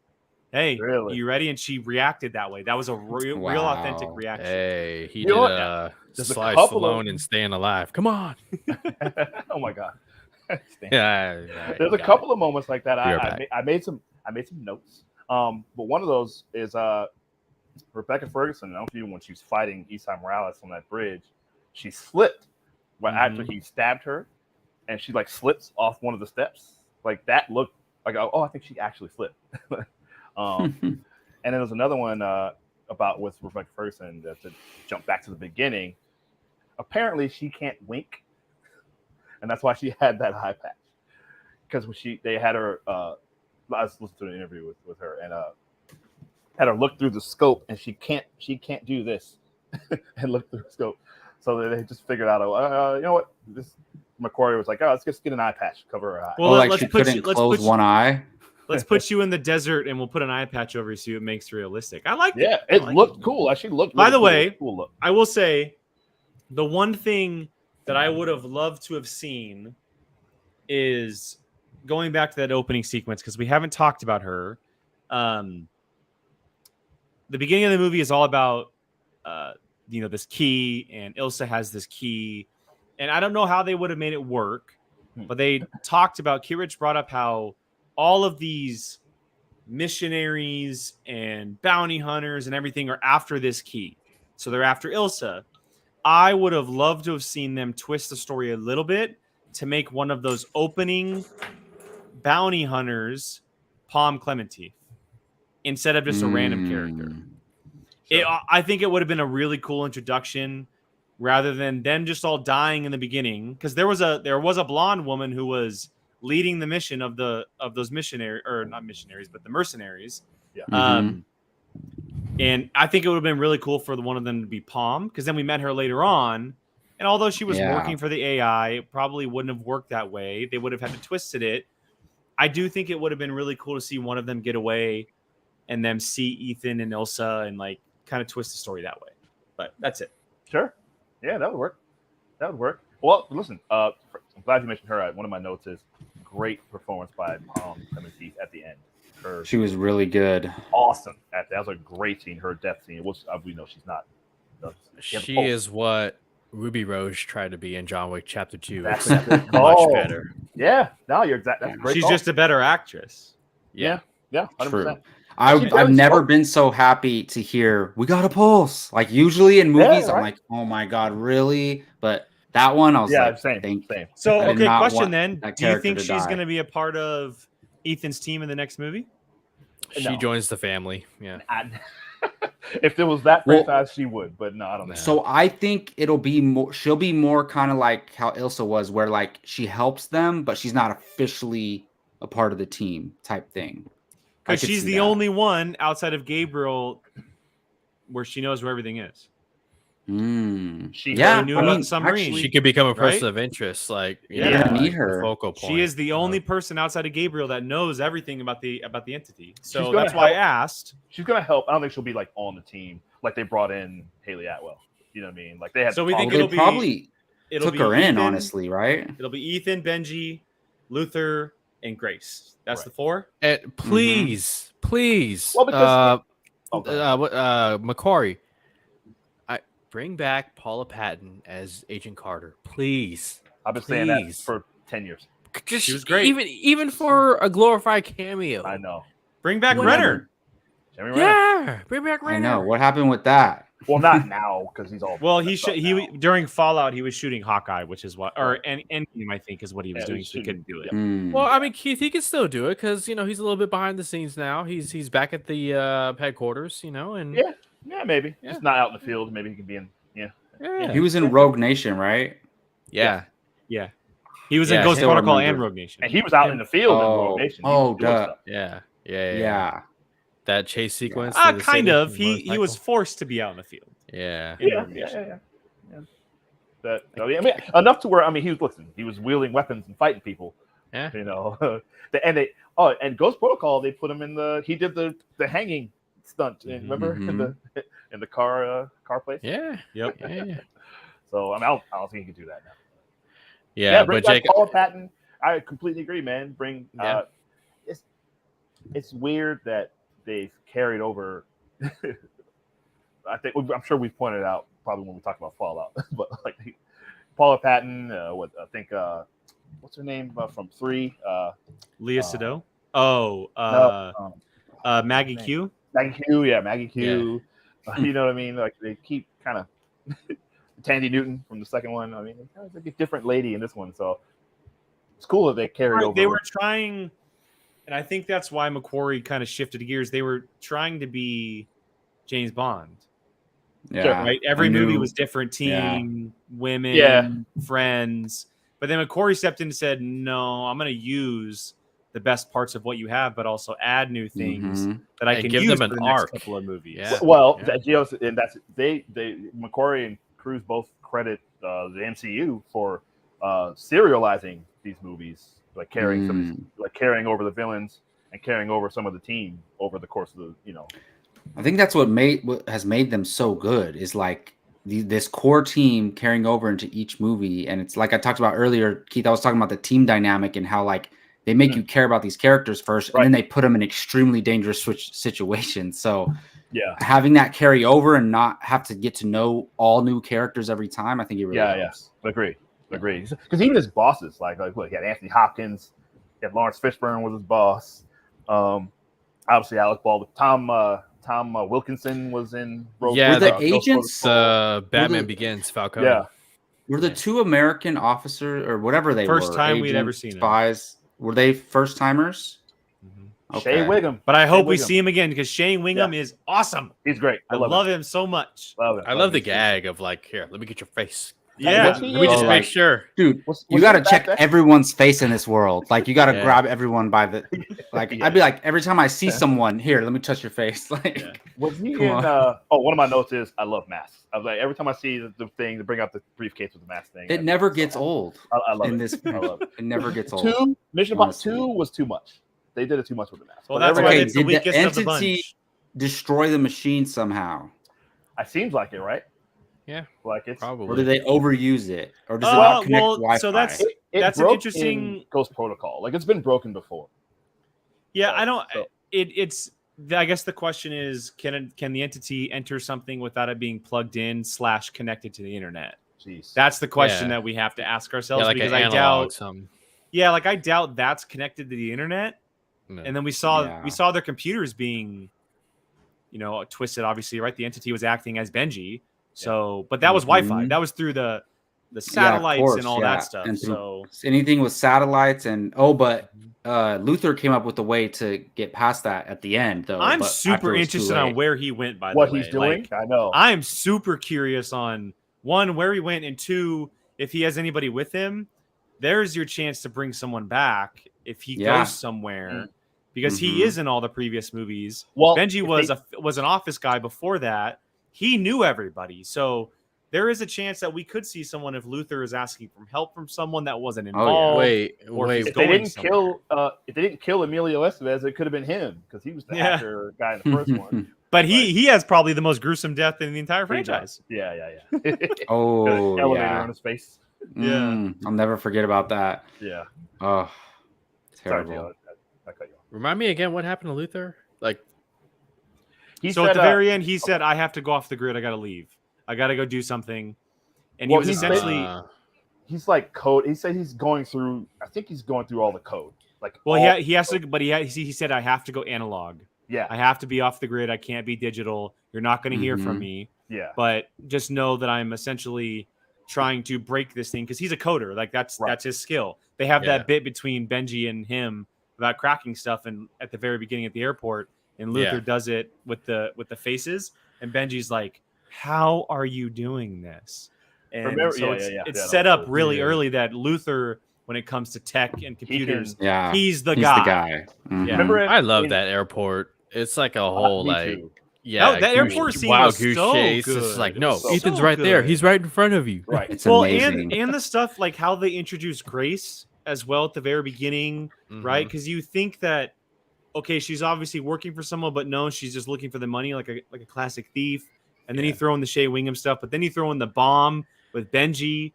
hey, really? You ready? And she reacted that way. That was a real authentic reaction. Hey, he did Sly Stallone and Staying Alive. Come on. Oh, my God. There's a couple of moments like that. I made some notes. But one of those is Rebecca Ferguson. I don't know when she's fighting Esai Morales on that bridge, she slipped after he stabbed her, and she slips off one of the steps. That looked I think she actually slipped. And then there's another one about with Rebecca Ferguson to jump back to the beginning. Apparently, she can't wink, and that's why she had that eye patch. Because when they had her. I was listening to an interview with her and had her look through the scope, and she can't do this and look through the scope. So they just figured out, you know what? This McQuarrie was let's just get an eye patch, cover her eye. Well, she couldn't close one eye. Let's put you in the desert and we'll put an eye patch over you so it makes it realistic. I like Yeah, it. it looked cool. Actually looked By really the cool. way, Cool look. I will say the one thing that I would have loved to have seen is going back to that opening sequence because we haven't talked about her. The beginning of the movie is all about this key, and Ilsa has this key, and I don't know how they would have made it work, but they talked about Kirich brought up how all of these missionaries and bounty hunters and everything are after this key, so they're after Ilsa. I would have loved to have seen them twist the story a little bit to make one of those opening bounty hunters Palm Clemente instead of just a random character. I think it would have been a really cool introduction rather than them just all dying in the beginning, because there was a blonde woman who was leading the mission of those missionaries, or not missionaries, but the mercenaries. Yeah. And I think it would have been really cool for one of them to be Palm, because then we met her later on. And although she was working for the AI, it probably wouldn't have worked that way. They would have had to twisted it. I do think it would have been really cool to see one of them get away and them see Ethan and Ilsa and like kind of twist the story that way. But that's it. Sure. Yeah, that would work. That would work. Well, listen, I'm glad you mentioned her. One of my notes is great performance by Palm Clemente at the end. She was really good. Awesome. That was a great scene. Her death scene. Which we know she's not. She is what Ruby Rose tried to be in John Wick Chapter 2. That's much better. Yeah. No, you're exactly. That's great. She's just a better actress. Yeah. 100%. True. I've never been so happy to hear we got a pulse. Like usually in movies, I'm like, oh my god, really? But that one, I was like, same. So, okay, question then: do you think she's going to be a part of Ethan's team in the next movie? She joins the family. Yeah. If there was that franchise, she would, but no, I don't know. So I think it'll be more. She'll be more kind of like how Ilsa was, where like she helps them, but she's not officially a part of the team type thing. Because she's the only one outside of Gabriel where she knows where everything is. She knew about the submarine. Actually, she could become a person of interest. Like, need her focal point. She is the only person outside of Gabriel that knows everything about the entity. So that's why I asked. She's gonna help. I don't think she'll be like on the team like they brought in Haley Atwell. You know what I mean? Like they had. So we think it'll probably took her in, honestly, right? It'll be Ethan, Benji, Luther, and Grace. That's the four. And please. Well, because Macquarie, bring back Paula Patton as Agent Carter, please. I've been saying that for 10 years. She was great. Even for a glorified cameo. I know. Bring back Renner. Yeah, bring back Renner. I know. What happened with that? Well, not now because he's all. Well, he during Fallout he was shooting Hawkeye, which is what, or Endgame I think is what he was doing. So he couldn't do it. Well, I mean, Keith, he can still do it because he's a little bit behind the scenes now. He's back at the headquarters, and yeah, maybe just not out in the field. Maybe he can be in. He was in Rogue Nation, right? Yeah. He was in Ghost Protocol and Rogue Nation, and he was out in the field in Rogue Nation. Yeah. That chase sequence. Kind of. He was forced to be out in the field. Yeah. That I mean, enough to where he was wielding weapons and fighting people. Yeah. And Ghost Protocol, they put him in he did the hanging stunt. Remember in the car place? Yeah. Yep. Yeah. So I don't think he can do that now. Yeah, bring but Jake, Paula Patton. I completely agree, man. Bring. It's weird that they've carried over. I'm sure we've pointed out probably when we talk about Fallout, but like Paula Patton. What's her name from 3? Leah Sado. Maggie Q. Maggie Q. Yeah, Maggie Q. Yeah. You know what I mean? Like they keep kind of. Tandy Newton from the second one. I mean, it's like a different lady in this one, so it's cool that they carried over. They were trying, and I think that's why Macquarie kind of shifted gears. They were trying to be James Bond. Yeah, right. Every movie was different team, women, friends. But then Macquarie stepped in and said, "No, I'm going to use the best parts of what you have, but also add new things that I can give use them for an the next arc. couple of movies." Yeah. Well, and that's they Macquarie and Cruz both credit the MCU for serializing these movies, like carrying carrying over the villains and carrying over some of the team over the course of the, I think that's what has made them so good is like this core team carrying over into each movie. And it's like I talked about earlier, Keith, I was talking about the team dynamic and how like they make you care about these characters first, and then they put them in extremely dangerous situations. So having that carry over and not have to get to know all new characters every time, I think it really helps. Agree. Because even his bosses, like look, he had Anthony Hopkins, he had Lawrence Fishburne was his boss. Obviously Alec Baldwin, Tom Wilkinson was in. Were the agents Batman Begins, Falcone. Yeah. Were the two American officers or whatever they first were time we'd ever seen spies? Were they first timers? Okay. Shane Wiggum. But I hope we see him again because Shane Wiggum is awesome. He's great. I love him so much. I love the gag of like, here, let me get your face. Yeah, let me just make sure, dude. You got to check everyone's face in this world. Like you got to grab everyone by the. Like I'd be like every time I see someone, here, let me touch your face. Like was he in? One of my notes is I love masks. I was like every time I see the thing to bring out the briefcase with the mask thing. It never gets old. I love it. I love it. It never gets old. Mission Impossible 2 was too much. They did it too much with the mask. Well, that's why it's the weakest the of the bunch. Destroy the machine somehow. It seems like it, right? Yeah, like it's probably. Or do they overuse it, or does it not connect Wi-Fi? So that's an interesting Ghost Protocol. Like it's been broken before. Yeah, I don't. So. It's. I guess the question is, can the entity enter something without it being plugged in / connected to the internet? Jeez. That's the question that we have to ask ourselves because I doubt. Like I doubt that's connected to the internet. No. And then we saw their computers being, twisted. Obviously, right? The entity was acting as Benji. So, but that was Wi-Fi. That was through the satellites and all that stuff. And so anything with satellites but Luther came up with a way to get past that at the end, though. I'm super interested on where he went. By what the way, he's doing, I know. I'm super curious on one, where he went, and two, if he has anybody with him. There's your chance to bring someone back if he goes somewhere, because he is in all the previous movies. Well, Benji was an office guy before that. He knew everybody, so there is a chance that we could see someone if Luther is asking for help from someone that wasn't involved. Wait. If they didn't kill Emilio Estevez, it could have been him because he was the actor guy in the first one. But he has probably the most gruesome death in the entire franchise. Yeah. Elevator on his face. I'll never forget about that. Yeah. Oh, terrible. Sorry, I cut you off. Remind me again what happened to Luther? Like, at the very end, he said, "I have to go off the grid. I got to leave. I got to go do something." And he was essentially, he's like code. He said he's going through. I think he's going through all the code. Like, he has to, but he said, "I have to go analog. Yeah, I have to be off the grid. I can't be digital. You're not going to hear from me. Yeah, but just know that I'm essentially trying to break this thing because he's a coder. Like that's his skill. They have that bit between Benji and him about cracking stuff, and at the very beginning at the airport, and Luther does it with the faces, and Benji's like, "How are you doing this?" And it's set up really early that Luther, when it comes to tech and computers, he's the guy. Mm-hmm. Yeah. Remember I love that airport. It's like a whole that airport scene was so chase. good. It's like, no, so Ethan's right there. He's right in front of you. Right. It's amazing. and the stuff like how they introduced Grace as well at the very beginning, right? Because you think that, okay, she's obviously working for someone, but no, she's just looking for the money, like a classic thief. And then you throw in the Shea Wingham stuff, but then you throw in the bomb with Benji,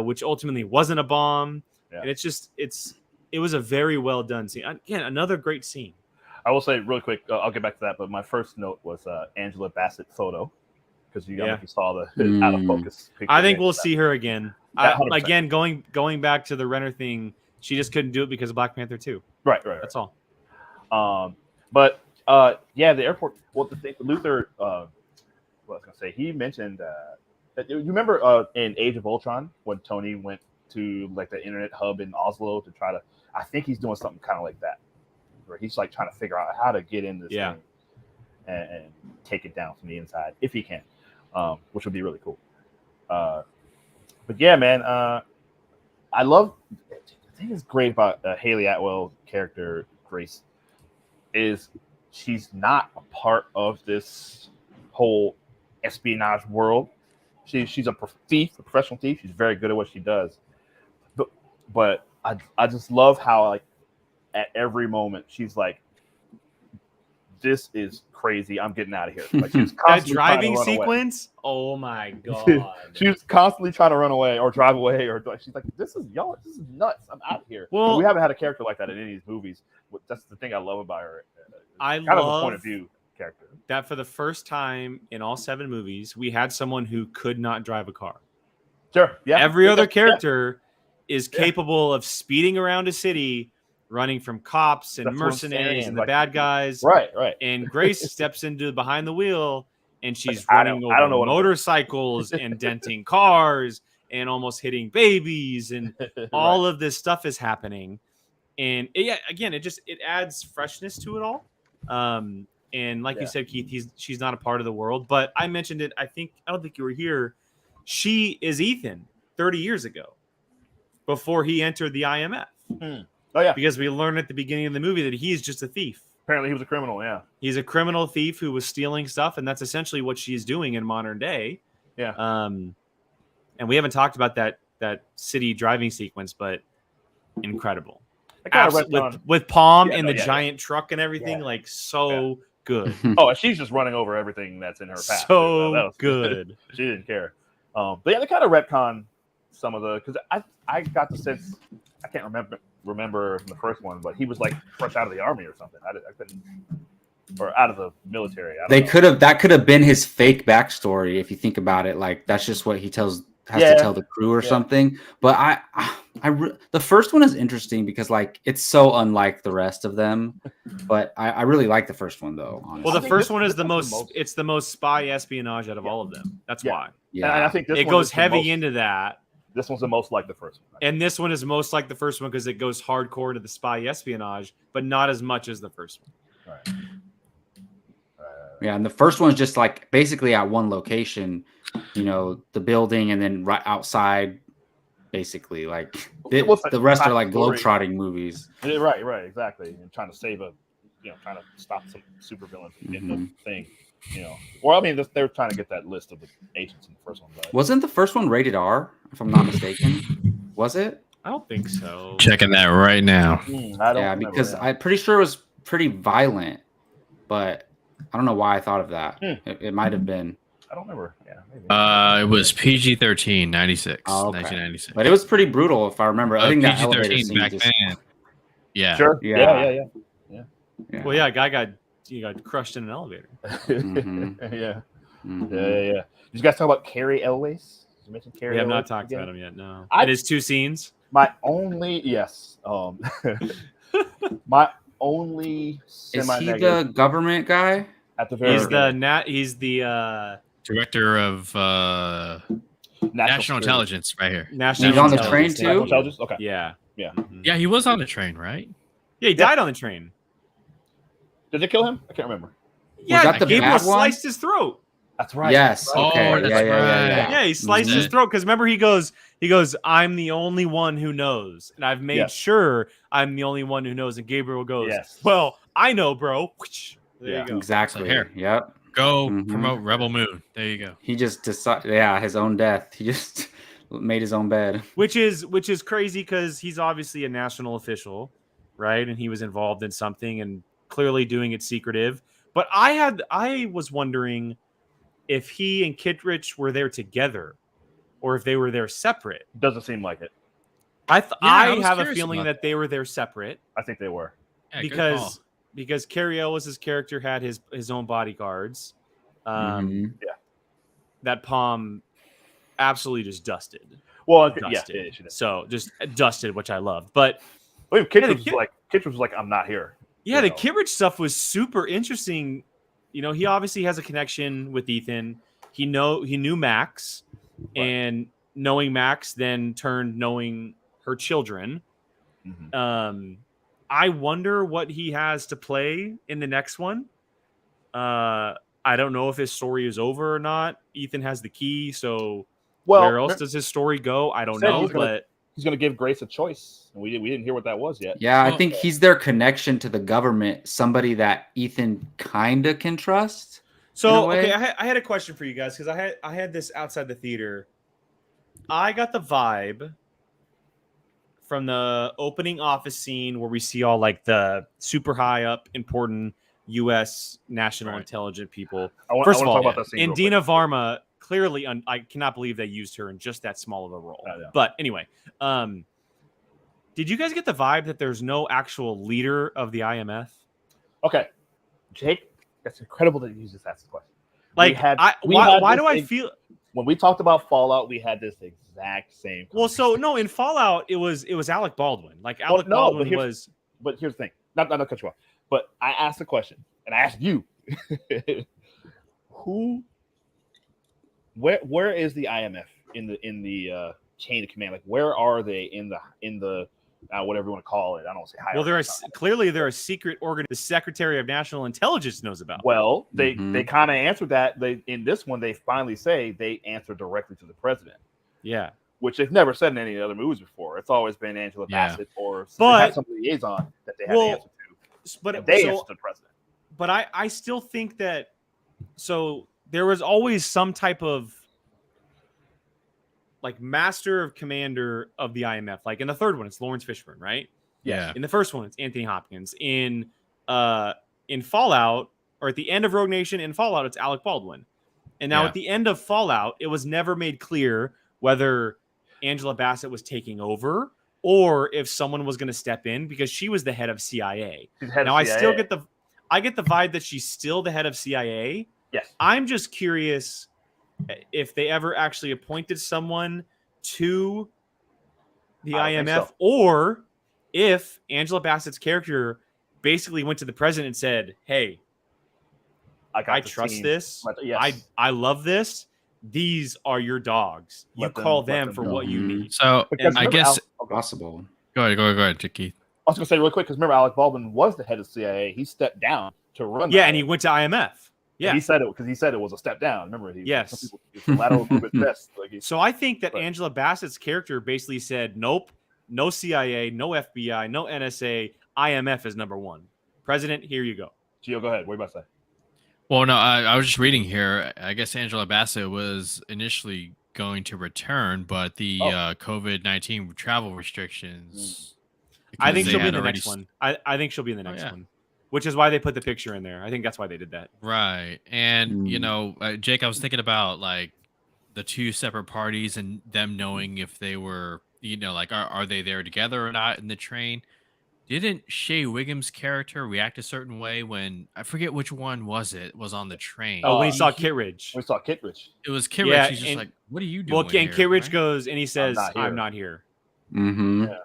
which ultimately wasn't a bomb. Yeah. And it was a very well done scene. Again, another great scene. I will say real quick, I'll get back to that, but my first note was Angela Bassett photo, because you saw the out of focus picture. I think we'll see her again. Again, going back to the Renner thing, she just couldn't do it because of Black Panther 2. Right. That's all. But the airport. Well, the thing, Luther. What I was gonna say, he mentioned. You remember in Age of Ultron when Tony went to like the internet hub in Oslo to try to? I think he's doing something kind of like that, where he's like trying to figure out how to get in this thing and take it down from the inside if he can, which would be really cool. But yeah, man, I love. The thing that's great about Haley Atwell's character Grace is she's not a part of this whole espionage world. She's a thief, a professional thief. She's very good at what she does. But I just love how like at every moment. She's like, "This is crazy. I'm getting out of here." Like, she was That constantly trying to driving run away. sequence. Oh my god. She was constantly trying to run away or drive away, or she's like, "This is nuts. I'm out of here." Well, we haven't had a character like that in any of these movies. That's the thing I love about her. I kind of a love point of view character. that for the first time in all 7 movies, we had someone who could not drive a car. Sure. Yeah. Every other Yeah. character is capable of speeding around a city, running from cops and That's what I'm mercenaries saying. and the Like, bad guys. Right. And Grace steps into behind the wheel and she's I running don't know over what I'm motorcycles and denting cars and almost hitting babies, and all of this stuff is happening. And again, it adds freshness to it all. And like you said, Keith, she's not a part of the world, but I mentioned it. I don't think you were here. She is Ethan 30 years ago, before he entered the IMF. Oh yeah, because we learned at the beginning of the movie that he's just a thief. Apparently, he was a criminal. Yeah, he's a criminal thief who was stealing stuff, and that's essentially what she's doing in modern day. Yeah. And we haven't talked about that city driving sequence, but incredible. With Palm and the giant truck and everything, like so good. Oh, and she's just running over everything that's in her path. So that was good. She didn't care. But yeah, they kind of retcon some of the, because I got the sense, I can't remember the first one, but he was like fresh out of the army or something. I couldn't, or out of the military. That could have been his fake backstory if you think about it. Like that's just what he has to tell the crew or something. But the first one is interesting because like it's so unlike the rest of them. But I really like the first one though. Honestly. Well, the first one is the most. It's the most spy espionage out of all of them. That's why. Yeah, and I think it goes heavy into that. This one's the most like the first one. And this one is most like the first one because it goes hardcore to the spy espionage, but not as much as the first one. Right. Yeah, and the first one's just like basically at one location, the building, and then right outside, basically. Like the rest are like globetrotting movies. Right, exactly. And trying to save trying to stop some supervillain from getting the thing. Well, I mean, they're trying to get that list of the agents in the first one. But... Wasn't the first one rated R, if I'm not mistaken? Was it? I don't think so. Checking that right now. Because I'm pretty sure it was pretty violent, but I don't know why I thought of that. It might have been. I don't remember. Yeah, maybe. It was PG-13, 96, 1996. But it was pretty brutal, if I remember. I think that elevator PG-13 scene back then. Yeah. Sure. Yeah. Well, yeah, a guy got crushed in an elevator. Mm-hmm. Yeah. Did you guys talk about Carrie Elways? Did you mention Carrie? We have not talked about him yet. No. It is 2 scenes. My only my only is he the government guy? At the very he's the director of National Intelligence right here. He's on the train too? National Intelligence? Okay. Yeah. Mm-hmm. Yeah, he was on the train, right? Yeah, he died on the train. Did they kill him? I can't remember. Yeah, Gabriel sliced his throat. That's right. Yes. Okay. That's right. Yeah, he sliced his throat because remember he goes, I'm the only one who knows, and I've made sure I'm the only one who knows. And Gabriel goes, well, I know, bro. There you go. Exactly. So here. Yep. Go promote Rebel Moon. There you go. He just decided, his own death. He just made his own bed. Which is crazy because he's obviously a national official, right? And he was involved in something and clearly doing it secretive. But I was wondering if he and Kittredge were there together or if they were there separate. Doesn't seem like it. I have a feeling that they were there separate. I think they were. Yeah, because Carrie Elwes' character had his own bodyguards. That Palm absolutely just dusted. Well, dusted. So just dusted, which I loved. But Kittredge was like, I'm not here. Yeah, the Kittredge stuff was super interesting. He obviously has a connection with Ethan. He knew Max, and knowing Max then turned knowing her children. Mm-hmm. I wonder what he has to play in the next one. I don't know if his story is over or not. Ethan has the key, so where else does his story go? I don't know, but he's going to give Grace a choice. And we didn't hear what that was yet. Yeah, I think he's their connection to the government, somebody that Ethan kind of can trust. So, okay, I had a question for you guys because I had this outside the theater. I got the vibe from the opening office scene where we see all like the super high up important U.S. national intelligence people. First of talk all, about that scene real quick. Indina Varma clearly, I cannot believe they used her in just that small of a role. Yeah. But anyway, did you guys get the vibe that there's no actual leader of the IMF? Okay, Jake, that's incredible that you just asked the question. Like, why do I feel when we talked about Fallout, we had this exact same. Well, so no, in Fallout, it was Alec Baldwin. Like Alec Baldwin was. But here's the thing. Not cut you off. But I asked the question, and I asked you, where is the IMF in the chain of command? Like, where are they in the whatever you want to call it? I don't want to say hierarchy. Well, they're a secret organ. The Secretary of National Intelligence knows about. Well, they kind of answered that. In this one, they finally say they answer directly to the president. Yeah. Which they've never said in any other movies before. It's always been Angela Bassett or some liaison that they have to answer to. But they answer to the president. But I still think that there was always some type of like master of commander of the IMF. Like in the third one, it's Lawrence Fishburne, right? Yeah. In the first one, it's Anthony Hopkins. In Fallout, or at the end of Rogue Nation, in Fallout, it's Alec Baldwin. And now at the end of Fallout, it was never made clear whether Angela Bassett was taking over or if someone was going to step in because she was the head of CIA. I still get the vibe that she's still the head of CIA. Yes. I'm just curious if they ever actually appointed someone to the IMF or if Angela Bassett's character basically went to the president and said, "Hey, I trust this. I love this. These are your dogs. You call them for what you need." So I guess possible. Go ahead, Keith. I was going to say real quick because remember, Alec Baldwin was the head of CIA. He stepped down to run. Yeah, and he went to IMF. Yeah, and he said it was a step down. Remember, yes, it's a lateral move at best. So I think that Angela Bassett's character basically said, "Nope, no CIA, no FBI, no NSA. IMF is number one. President, here you go." Gio, go ahead. What are you about to say? Well, no, I was just reading here. I guess Angela Bassett was initially going to return, but the COVID-19 travel restrictions. I think she'll be in the next one. I think she'll be in the next one, which is why they put the picture in there. I think that's why they did that. Right. And, Jake, I was thinking about like the two separate parties and them knowing if they were, like, are they there together or not in the train? Didn't Shea Wiggum's character react a certain way when I forget which one was on the train? Oh, when he saw Kittredge. We saw Kittredge. It was Kittredge. Yeah, he's just like, "What are you doing?" Well, and Kittredge goes and he says, "I'm not here." Mm-hmm. Yeah.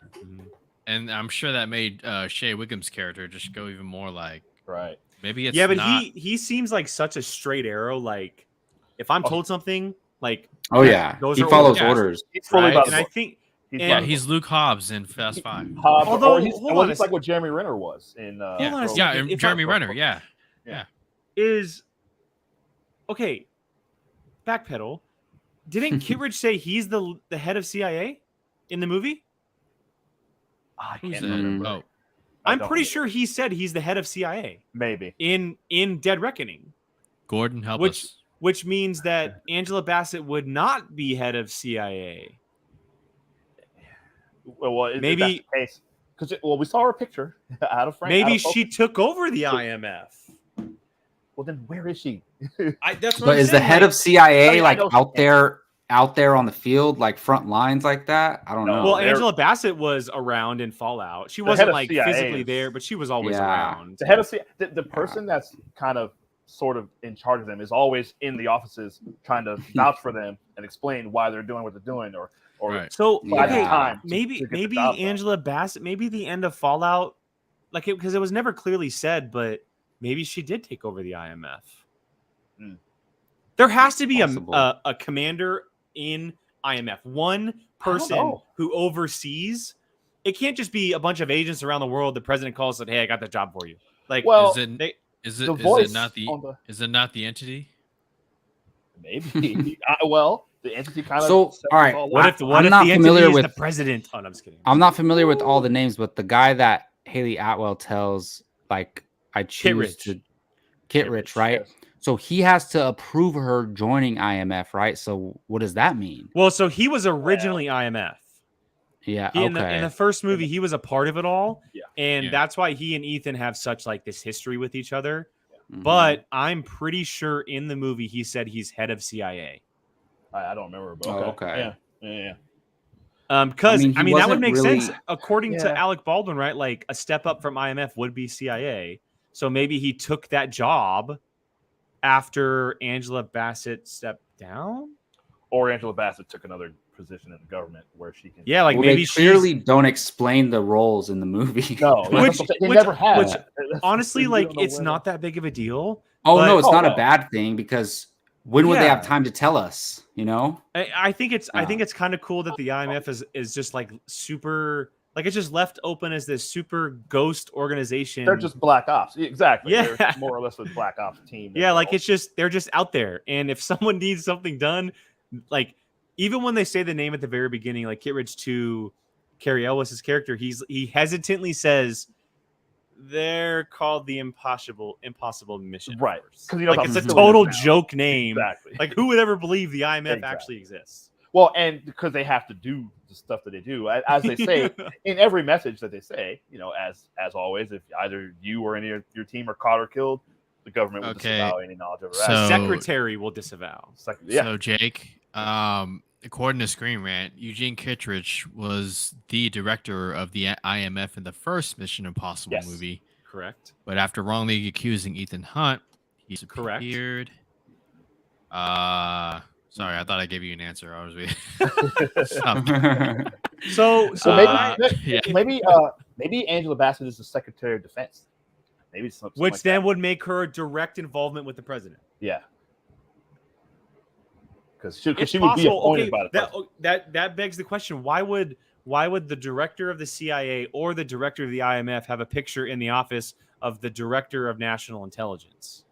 And I'm sure that made Shea Wiggum's character just go even more like, right? Maybe it's but not... he seems like such a straight arrow. Like, if I'm told something, like, he follows orders. He's fully and I think. He's Luke Hobbs in Fast 5. Although he's like what Jeremy Renner was in. Jeremy Renner. Yeah. Is okay. Backpedal. Didn't Kittredge say he's the head of CIA in the movie? I can't remember. Oh, I'm pretty sure he said he's the head of CIA. Maybe in Dead Reckoning. Gordon, help us. Which means that Angela Bassett would not be head of CIA. Well, maybe because we saw her picture out of frame. Maybe she took over the IMF. Well, then where is she? That's what but I'm is saying. the head of CIA out there on the field, like front lines like that? I don't know. Well, Angela Bassett was around in Fallout. She wasn't like physically there, but she was always around. The head of CIA, the person that's kind of sort of in charge of them is always in the offices trying to vouch for them and explain why they're doing what they're doing or so time maybe Angela Bassett, maybe the end of Fallout, like because it was never clearly said, but maybe she did take over the IMF. There has to be a commander in IMF, one person who oversees. It can't just be a bunch of agents around the world. The president calls and said, "Hey, I got the job for you." Like, is it not the entity? Maybe. The entity kind of. So, all right. What if the entity is the president? Oh, no, I'm just kidding. I'm not familiar with all the names, but the guy that Haley Atwell tells, like, I choose Kittredge, right? Yes. So he has to approve her joining IMF, right? So what does that mean? Well, so he was originally IMF. Yeah. In the first movie, he was a part of it all. Yeah. And that's why he and Ethan have such like this history with each other. Mhm. But I'm pretty sure in the movie he said he's head of CIA. I don't remember. But okay. Yeah. Because he that would wasn't make really- sense according to Yeah. Alec Baldwin, right? Like a step up from IMF would be CIA. So maybe he took that job after Angela Bassett stepped down. Or Angela Bassett took another position in the government where she can. Yeah, like Well, maybe they clearly don't explain the roles in the movie. No, Which- they which- never have. which, honestly, like it's not that big of a deal. Oh no, But- it's not no. a bad thing because when would they Yeah. have time to tell us? You know? I think it's kind of cool that the IMF is just like super, like it's just left open as this super ghost organization. They're just black ops. Exactly. Yeah. They're more or less a black ops team. Yeah, like it's just they're just out there, and if someone needs something done, like even when they say the name at the very beginning, like Kittredge to Carrie Elwes's character, he hesitantly says they're called the Impossible Mission Right. Force. 'Cause you know Like how it's a silly total it is now. joke name. Exactly. Like who would ever believe the IMF Exactly. actually exists? Well, and because they have to do the stuff that they do, as they say in every message that they say, you know, as always, if either you or any of your team are caught or killed, the government will Okay. disavow any knowledge of it. So- Secretary will disavow. Yeah. So Jake, according to Screen Rant, Eugene Kittredge was the director of the IMF in the first Mission Impossible Yes. movie, Correct. but after wrongly accusing Ethan Hunt, he Correct. disappeared. Sorry, I thought I gave you an answer. I was reading. So maybe maybe Angela Bassett is the Secretary of Defense. Maybe something which like then that. would make her a direct involvement with the president. Yeah. Because she It's would be possible. appointed Okay, by the president. that begs the question: why would the director of the CIA or the director of the IMF have a picture in the office of the director of national intelligence?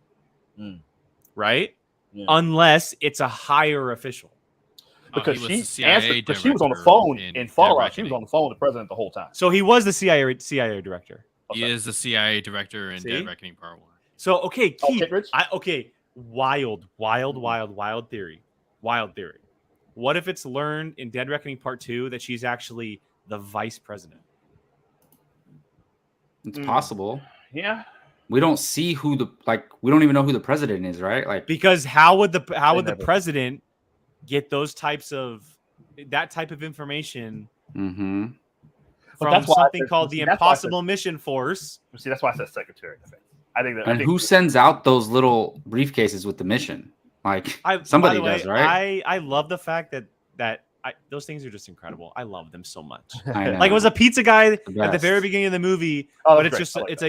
Right? Yeah. Unless it's a higher official. Because he was she the CIA answered, because she was on the director phone in in Fallout. Dead She was Reckoning. on the phone with the president the whole time. So he was the CIA director. He is the CIA director in See? Dead Reckoning Part 1. So okay, Oh, Keith. Kittredge? Wild theory. Wild theory. What if it's learned in Dead Reckoning Part 2 that she's actually the vice president? It's possible. Yeah. We don't see we don't even know who the president is, right? Like Because how would the never- president get that type of information mhm. But from that's why I something said- called see, the that's why I said- Impossible Mission Force? See, that's why I said Secretary of Defense. I think that. And who sends out those little briefcases with the mission? Like somebody by the way, does, right? I love the fact that those things are just incredible. I love them so much. I know. Like it was a pizza guy at the best. very beginning of the movie, Oh, but that's it's great. just I like it's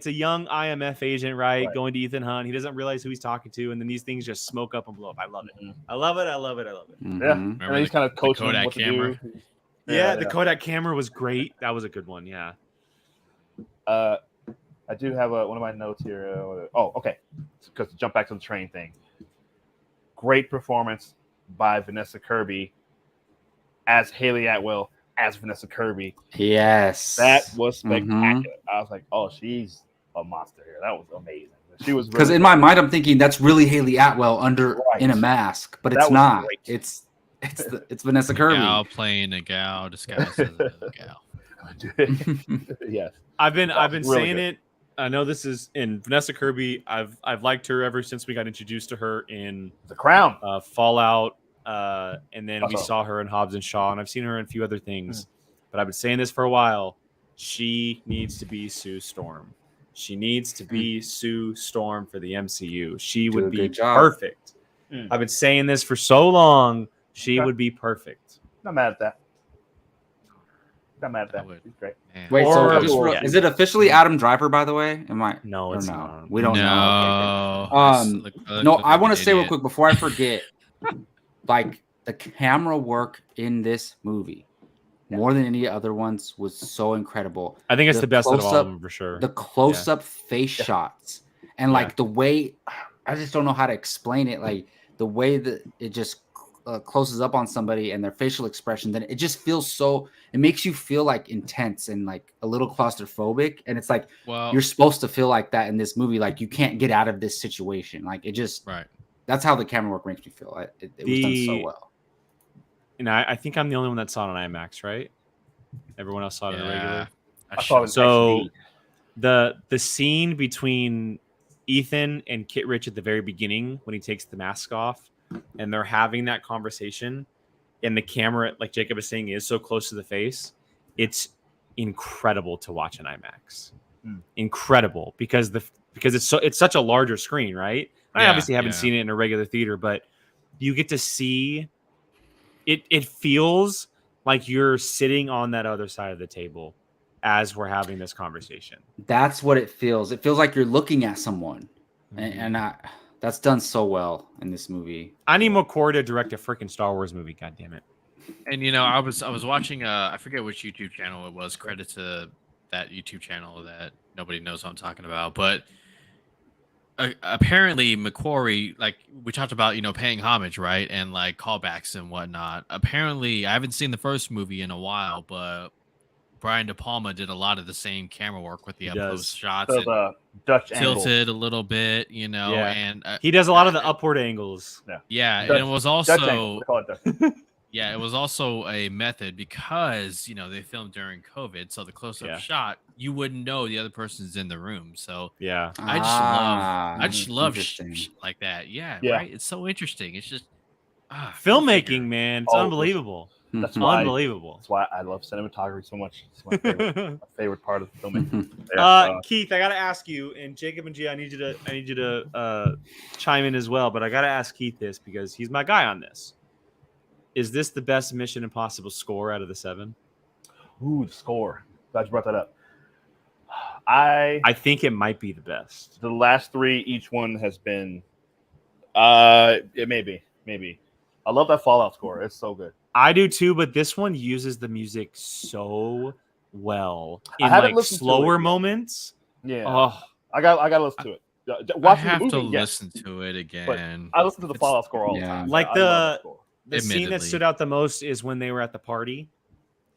that. a young IMF agent, right? Right. Going to Ethan Hunt. He doesn't realize who he's talking to, and then these things just smoke up and blow up. I love it. Mhm. I love it. I love it. I love it. Mhm. Yeah. And Remember then he's the- kind of coaching Kodak what to camera? do. Yeah, the Kodak camera was great. That was a good one. Yeah. I do have one of my notes here. Okay. Because to jump back to the train thing. Great performance by Vanessa Kirby as Haley Atwell as Vanessa Kirby. Yes. That was Mhm. spectacular. I was like, oh, she's a monster here. That was amazing. She was Because really in my mind, I'm thinking that's really Haley Atwell Right. in a mask, but That it's was not. great. It's Vanessa Kirby. Gal playing a gal disguised as another gal. yes. I've been really saying good. it. I know this is in Vanessa Kirby. I've liked her ever since we got introduced to her in The Crown. Fallout, and then we Uh-oh. saw her in Hobbs and Shaw, and I've seen her in a few other things. But I've been saying this for a while. She needs to be Sue Storm. She needs to be Sue Storm for the MCU. She Do a would be good job. perfect. Mm. I've been saying this for so long. She Okay. would be perfect. Not mad at that. Not mad at I that. would. She's great. Man. Wait, Or- so just yeah. is it officially Adam Driver, by the way? Am I? No, or it's no? not. We don't know. No. Okay. No, I want to say real quick before I forget, like the camera work in this movie, more than any other ones, was so incredible. I think it's the best out of all of close-up- them for sure. The close-up face shots and like the way, I just don't know how to explain it. Like the way that it just closes up on somebody and their facial expression, then it just feels so. It makes you feel like intense and like a little claustrophobic. And it's like Well, you're supposed to feel like that in this movie. Like you can't get out of this situation. Like it just. right. That's how the camera work makes me feel. It was done so The- well. and I think I'm the only one that saw it on IMAX, right? Everyone else saw it on regular. I saw it in So XD. the scene between Ethan and Kit Rich at the very beginning when he takes the mask off and they're having that conversation and the camera, like Jacob is saying, is so close to the face, it's incredible to watch in IMAX. Incredible because it's such a larger screen, right? I obviously haven't seen it in a regular theater, but you get to see it feels like you're sitting on that other side of the table as we're having this conversation. That's what it feels. It feels like you're looking at someone, and that's done so well in this movie. I need McCord to direct a freaking Star Wars movie. God damn it! And I was watching. I forget which YouTube channel it was. Credit to that YouTube channel that nobody knows what I'm talking about, but apparently McQuarrie, like we talked about, paying homage, right, and like callbacks and whatnot. Apparently, I haven't seen the first movie in a while, but Brian De Palma did a lot of the same camera work with the up close shots. So the Dutch tilted a little bit, and he does a lot of the upward angles. Yeah, Dutch, and it was Dutch also angle. We call it Dutch. yeah, it was also a method because they filmed during COVID, so the close-up shot you wouldn't know the other person's in the room. So yeah, I just love shit like that. Yeah, right. It's so interesting. It's just filmmaking, man. It's unbelievable. That's unbelievable. That's why I love cinematography so much. It's my favorite part of filmmaking. Keith, I gotta ask you, and Jacob and G, I need you to chime in as well. But I gotta ask Keith this because he's my guy on this. Is this the best Mission Impossible score out of the 7? Ooh, the score. Glad you brought that up. I think it might be the best. The last 3, each one has been. It may be. I love that Fallout score. It's so good. I do too, but this one uses the music so well in like slower moments. Yeah. Oh, I got to listen to it. I have to listen to it again. I listen to the Fallout score all the time. Like the scene that stood out the most is when they were at the party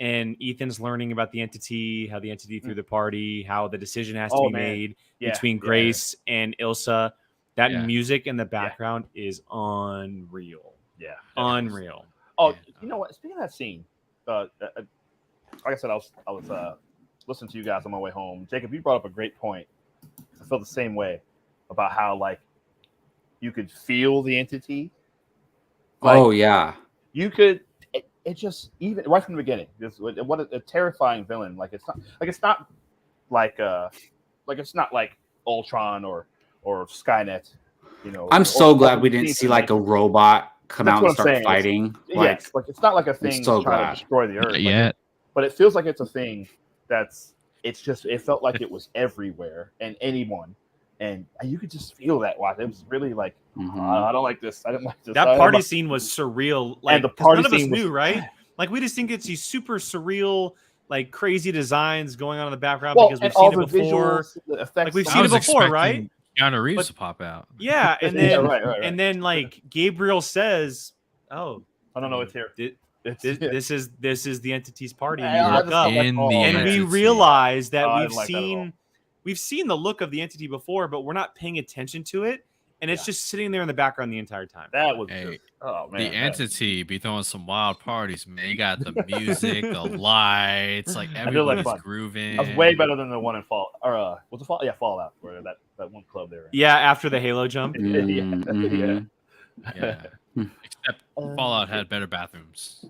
and Ethan's learning about the entity, how the entity threw the party, how the decision has to be made between Grace and Ilsa. That music in the background is unreal. Yeah. Unreal. Oh, you know what? Speaking of that scene, like I said, I was listening to you guys on my way home. Jacob, you brought up a great point. I felt the same way about how like you could feel the entity. Like, you could. It just even right from the beginning. What a terrifying villain! Like it's not like Ultron or Skynet. I'm so glad we didn't see like a robot come out and start fighting. Like it's not like a thing trying to destroy the Earth. But it feels like it's a thing it felt like it was everywhere and anyone. And you could just feel that. Wow, it was really like, I don't like this. I didn't like this. That party scene was surreal. Like, and the party none of us scene knew, right? Like, we just think it's these super surreal, like crazy designs going on in the background because we've seen it before. Like we've seen it before, right? Keanu Reeves to pop out. Yeah, and then and then like Gabriel says, "Oh, I don't know. It's here. This is the entity's party." And you look up, and we realize that we've seen the look of the entity before, but we're not paying attention to it, and it's just sitting there in the background the entire time. That was just, the entity be throwing some wild parties, man. You got the music, the lights, like everybody's grooving. That was way better than the one in Fallout. Fallout, where that one club there. Yeah, after the Halo jump. Yeah. Except Fallout had better bathrooms.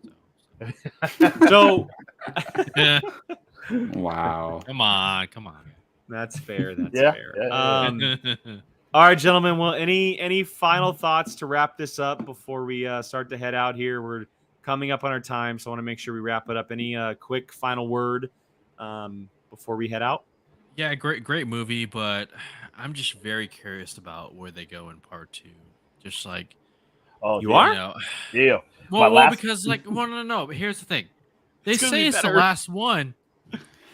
So wow. Come on. That's fair. That's fair. Yeah. All right, gentlemen. Well, any final thoughts to wrap this up before we start to head out here? We're coming up on our time, so I want to make sure we wrap it up. Any quick final word before we head out? Yeah, great movie, but I'm just very curious about where they go in part 2. Just like, you are? Yeah. Well, because no. But here's the thing: they say it's the last one.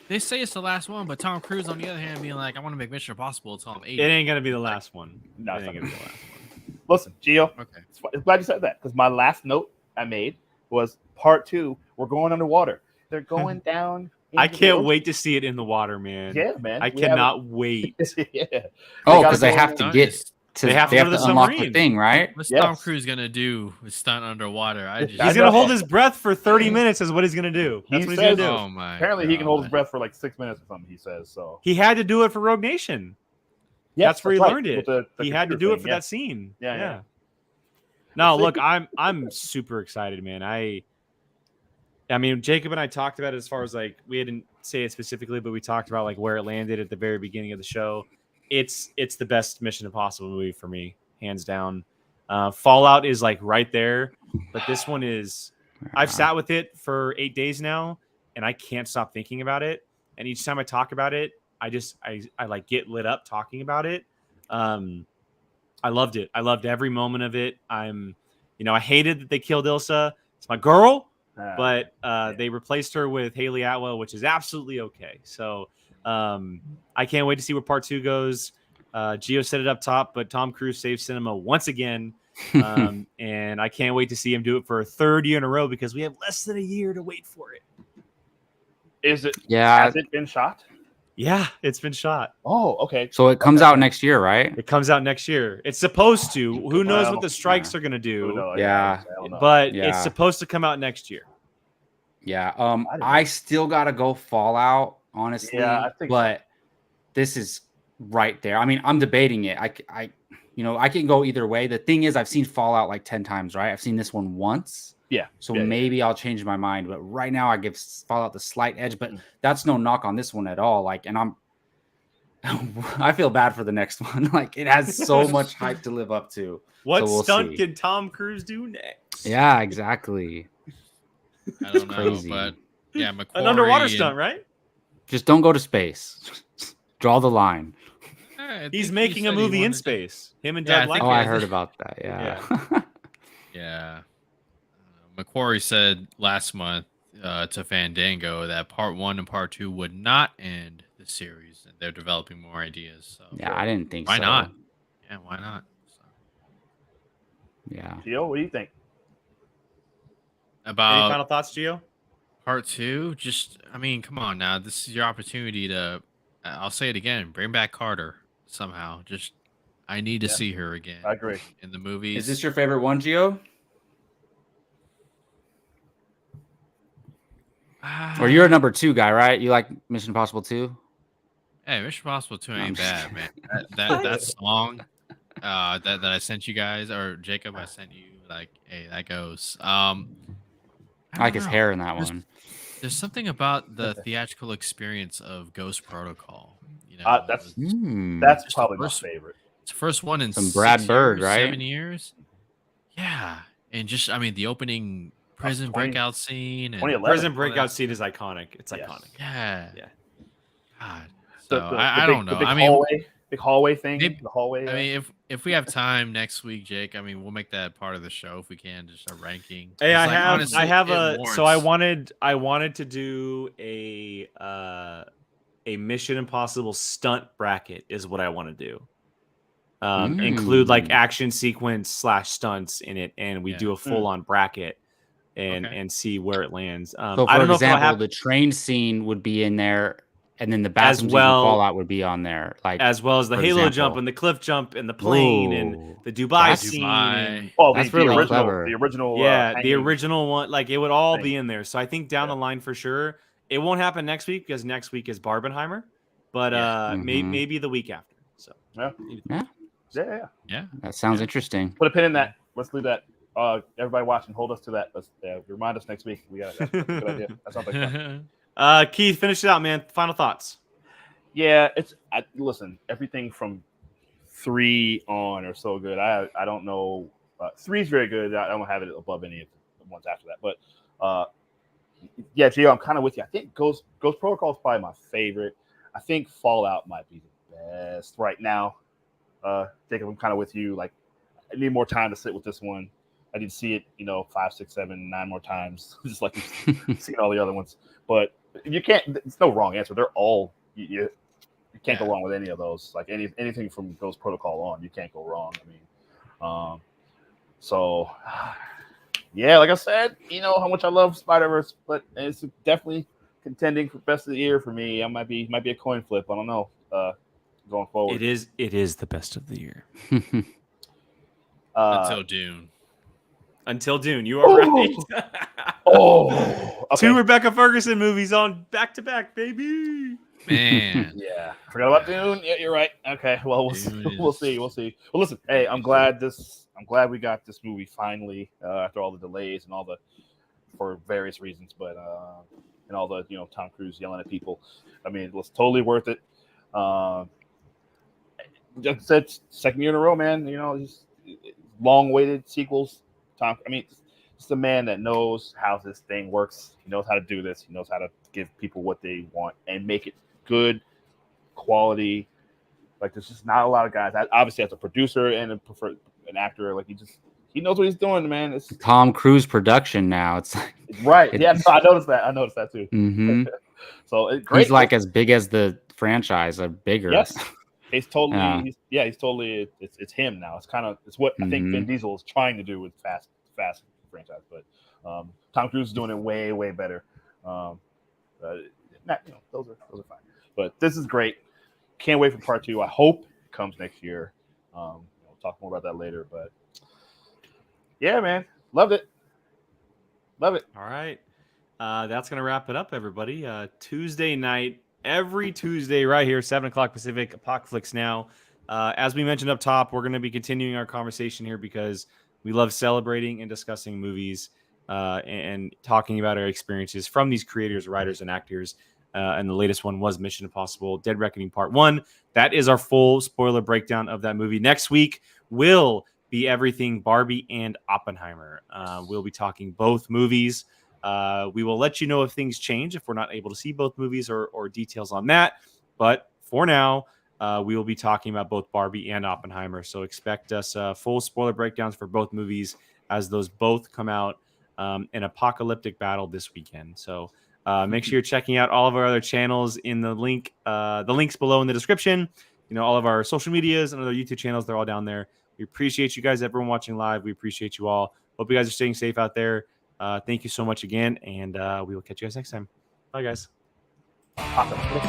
They say it's the last one, but Tom Cruise, on the other hand, being like, I want to make Mission Impossible until I'm 80. It ain't going to be the last one. No, it ain't going to be the last one. Listen, Gio. Okay. I'm glad you said that because my last note I made was part 2. We're going underwater. They're going down. I can't wait to see it in the water, man. Yeah, man. I cannot wait. Yeah. Oh, because they have to get to They have to go to the unlock the submarine. thing, right? What's Yes. Tom Cruise gonna do with stunt underwater? I He's gonna know. hold his breath for 30 minutes. Is what he's gonna do. That's He what he's says- gonna do. Oh my! Apparently, he can hold his God. breath for like 6 minutes or something. He says so. He had to do it for Rogue Nation. Yes, That's where he right, learned it. with the He had to computer do it thing, for yeah. that scene. Yeah. No, look, I'm super excited, man. I mean, Jacob and I talked about it as far as like we didn't say it specifically, but we talked about like where it landed at the very beginning of the show. It's the best Mission Impossible movie for me, hands down. Fallout is like right there, but this one is. I've sat with it for 8 days now, and I can't stop thinking about it. And each time I talk about it, I like get lit up talking about it. I loved it. I loved every moment of it. I hated that they killed Ilsa. It's my girl. But they replaced her with Haley Atwell, which is absolutely okay. So I can't wait to see where part 2 goes. Gio set it up top, but Tom Cruise saved cinema once again. And I can't wait to see him do it for a 3rd year in a row because we have less than a year to wait for it. Is it? Yeah. Has it been shot? Yeah, it's been shot. Oh, okay. So it comes out next year, right? It comes out next year. It's supposed to. Who knows Well, what the strikes are going to Who do? knows? Yeah. I don't know. But Yeah. it's supposed to come out next year. Yeah. don't I still gotta go Fallout, honestly. Yeah, I think so. but this is right there. I mean, I'm debating it. I can go either way. The thing is, I've seen Fallout like 10 times, right? I've seen this one once. Yeah. So Yeah, maybe I'll change my mind. But right now I give Fallout the slight edge, but that's no knock on this one at all. Like, and I feel bad for the next one. Like, it has so much hype to live up to. What So we'll stunt see. can Tom Cruise do next? Yeah, exactly. I don't know, crazy. but yeah, McQuarrie An underwater and- stunt, right? Just don't go to space. Draw the line. I He's think making he a said he movie in wanted to- space. Him and Yeah, Doug I think Oh, Liman. I heard about that. Yeah. Yeah. McQuarrie said last month to Fandango that part 1 and part 2 would not end the series, and they're developing more ideas. So Yeah, I didn't think why so. not? Yeah, why not? So, Yeah. Gio, what do you think? Any about final thoughts, Gio? part 2, just I mean, come on now. This is your opportunity to. I'll say it again. Bring back Carter somehow. Just I need to see her again. I agree. In the movies. Is this your favorite one, Gio? Or you're a number 2 guy, right? You like Mission Impossible 2? Hey, Mission Impossible 2 I'm ain't just bad, man. That song that I sent you guys, or Jacob, I sent you, like, hey, that goes. I like his know. hair in that There's- one. There's something about the theatrical experience of Ghost Protocol. You know, That's- it's That's Just the probably my first- favorite. the first one in Some Brad 6 Bird, years, right? 7 years. Yeah, and just I mean the opening prison 20 breakout scene and 2011. Prison all breakout that. scene is iconic. It's Yes. iconic. Yeah, Yeah. God. The- So the I big- don't the know. big I mean, big hallway thing. maybe- The hallway. I mean, if we have time next week, Jake, I mean, we'll make that part of the show if we can, just a ranking. Hey, 'Cause, I like, have honestly, I have it a so I warrants- wanted to do a Mission Impossible stunt bracket is what I want to do. Include like action sequence / stunts in it, and we Yeah. do a full on bracket and Okay. and see where it lands. So, I for don't know if it'll example, happen the train scene would be in there, and then the bathroom well- Fallout would be on there. Like, as well as the for Halo example. jump and the cliff jump and the plane Ooh. and the Dubai That's- scene. Dubai. and- oh, that's the really original, clever. The original. yeah, the hanging- original one, like it would all be thing. in there. So I think down the line for sure, it won't happen next week because next week is Barbenheimer, but Yeah. Mhm. maybe the week after. So Yeah. Yeah. Yeah, that sounds interesting. Put a pin in that. Let's do that. Everybody watching, hold us to that. Let's remind us next week. We got that's a good idea. That sounds like fun. Keith, finish it out, man. Final thoughts. Yeah, listen. Everything from 3 on are so good. I don't know. 3 is very good. I don't have it above any of the ones after that. But yeah, Gio, I'm kind of with you. I think Ghost Protocol is probably my favorite. I think Fallout might be the best right now. Jacob, I'm kind of with you. Like, I need more time to sit with this one. I need to see it, 5, 6, 7, 9 more times, just like you've seen all the other ones. But you can't. It's no wrong answer. They're all you can't go wrong with any of those. Like anything from Ghost Protocol on, you can't go wrong. I mean, so yeah, like I said, you know how much I love Spider-Verse, but it's definitely contending for best of the year for me. I might be a coin flip. I don't know. going forward. It is the best of the year. Until Dune. Until Dune, you are right. Okay. 2 Rebecca Ferguson movies on back to back, baby. Man. Yeah, forgot about Dune. Yeah, you're right. Okay, well, we'll see. We'll see. Well, listen, hey, I'm glad we got this movie finally after all the delays and all the for various reasons, but and all the Tom Cruise yelling at people. I mean, it was totally worth it. Like I said, second year in a row, man. He's long-awaited sequels. It's a man that knows how this thing works. He knows how to do this. He knows how to give people what they want and make it good quality. Like, there's just not a lot of guys. Obviously, as a producer and an actor, like he knows what he's doing, man. It's Tom Cruise production now. It's like, right. Yeah, no, I noticed that too. Mm-hmm. So it's great. He's like as big as the franchise, or bigger. Yes. He's totally. Yeah. He's totally. It's him now. It's what I think Vin Diesel is trying to do with Fast franchise, but Tom Cruise is doing it way, way better. Those are fine. But this is great. Can't wait for part 2. I hope it comes next year. We'll talk more about that later. But yeah, man, loved it. Love it. All right, that's gonna wrap it up, everybody. Tuesday night, every Tuesday, right here, 7:00 Pacific. Apocaflix now. As we mentioned up top, we're gonna be continuing our conversation here because we love celebrating and discussing movies and talking about our experiences from these creators, writers, and actors. And the latest one was Mission Impossible: Dead Reckoning Part 1. That is our full spoiler breakdown of that movie. Next week will be everything Barbie and Oppenheimer. We'll be talking both movies. We will let you know if things change, if we're not able to see both movies or details on that. But for now, we will be talking about both Barbie and Oppenheimer. So expect us full spoiler breakdowns for both movies as those both come out in apocalyptic battle this weekend. So make sure you're checking out all of our other channels in the links below in the description. All of our social medias and other YouTube channels, they're all down there. We appreciate you guys, everyone watching live. We appreciate you all. Hope you guys are staying safe out there. Thank you so much again, and we will catch you guys next time. Bye, guys. Apocaflix.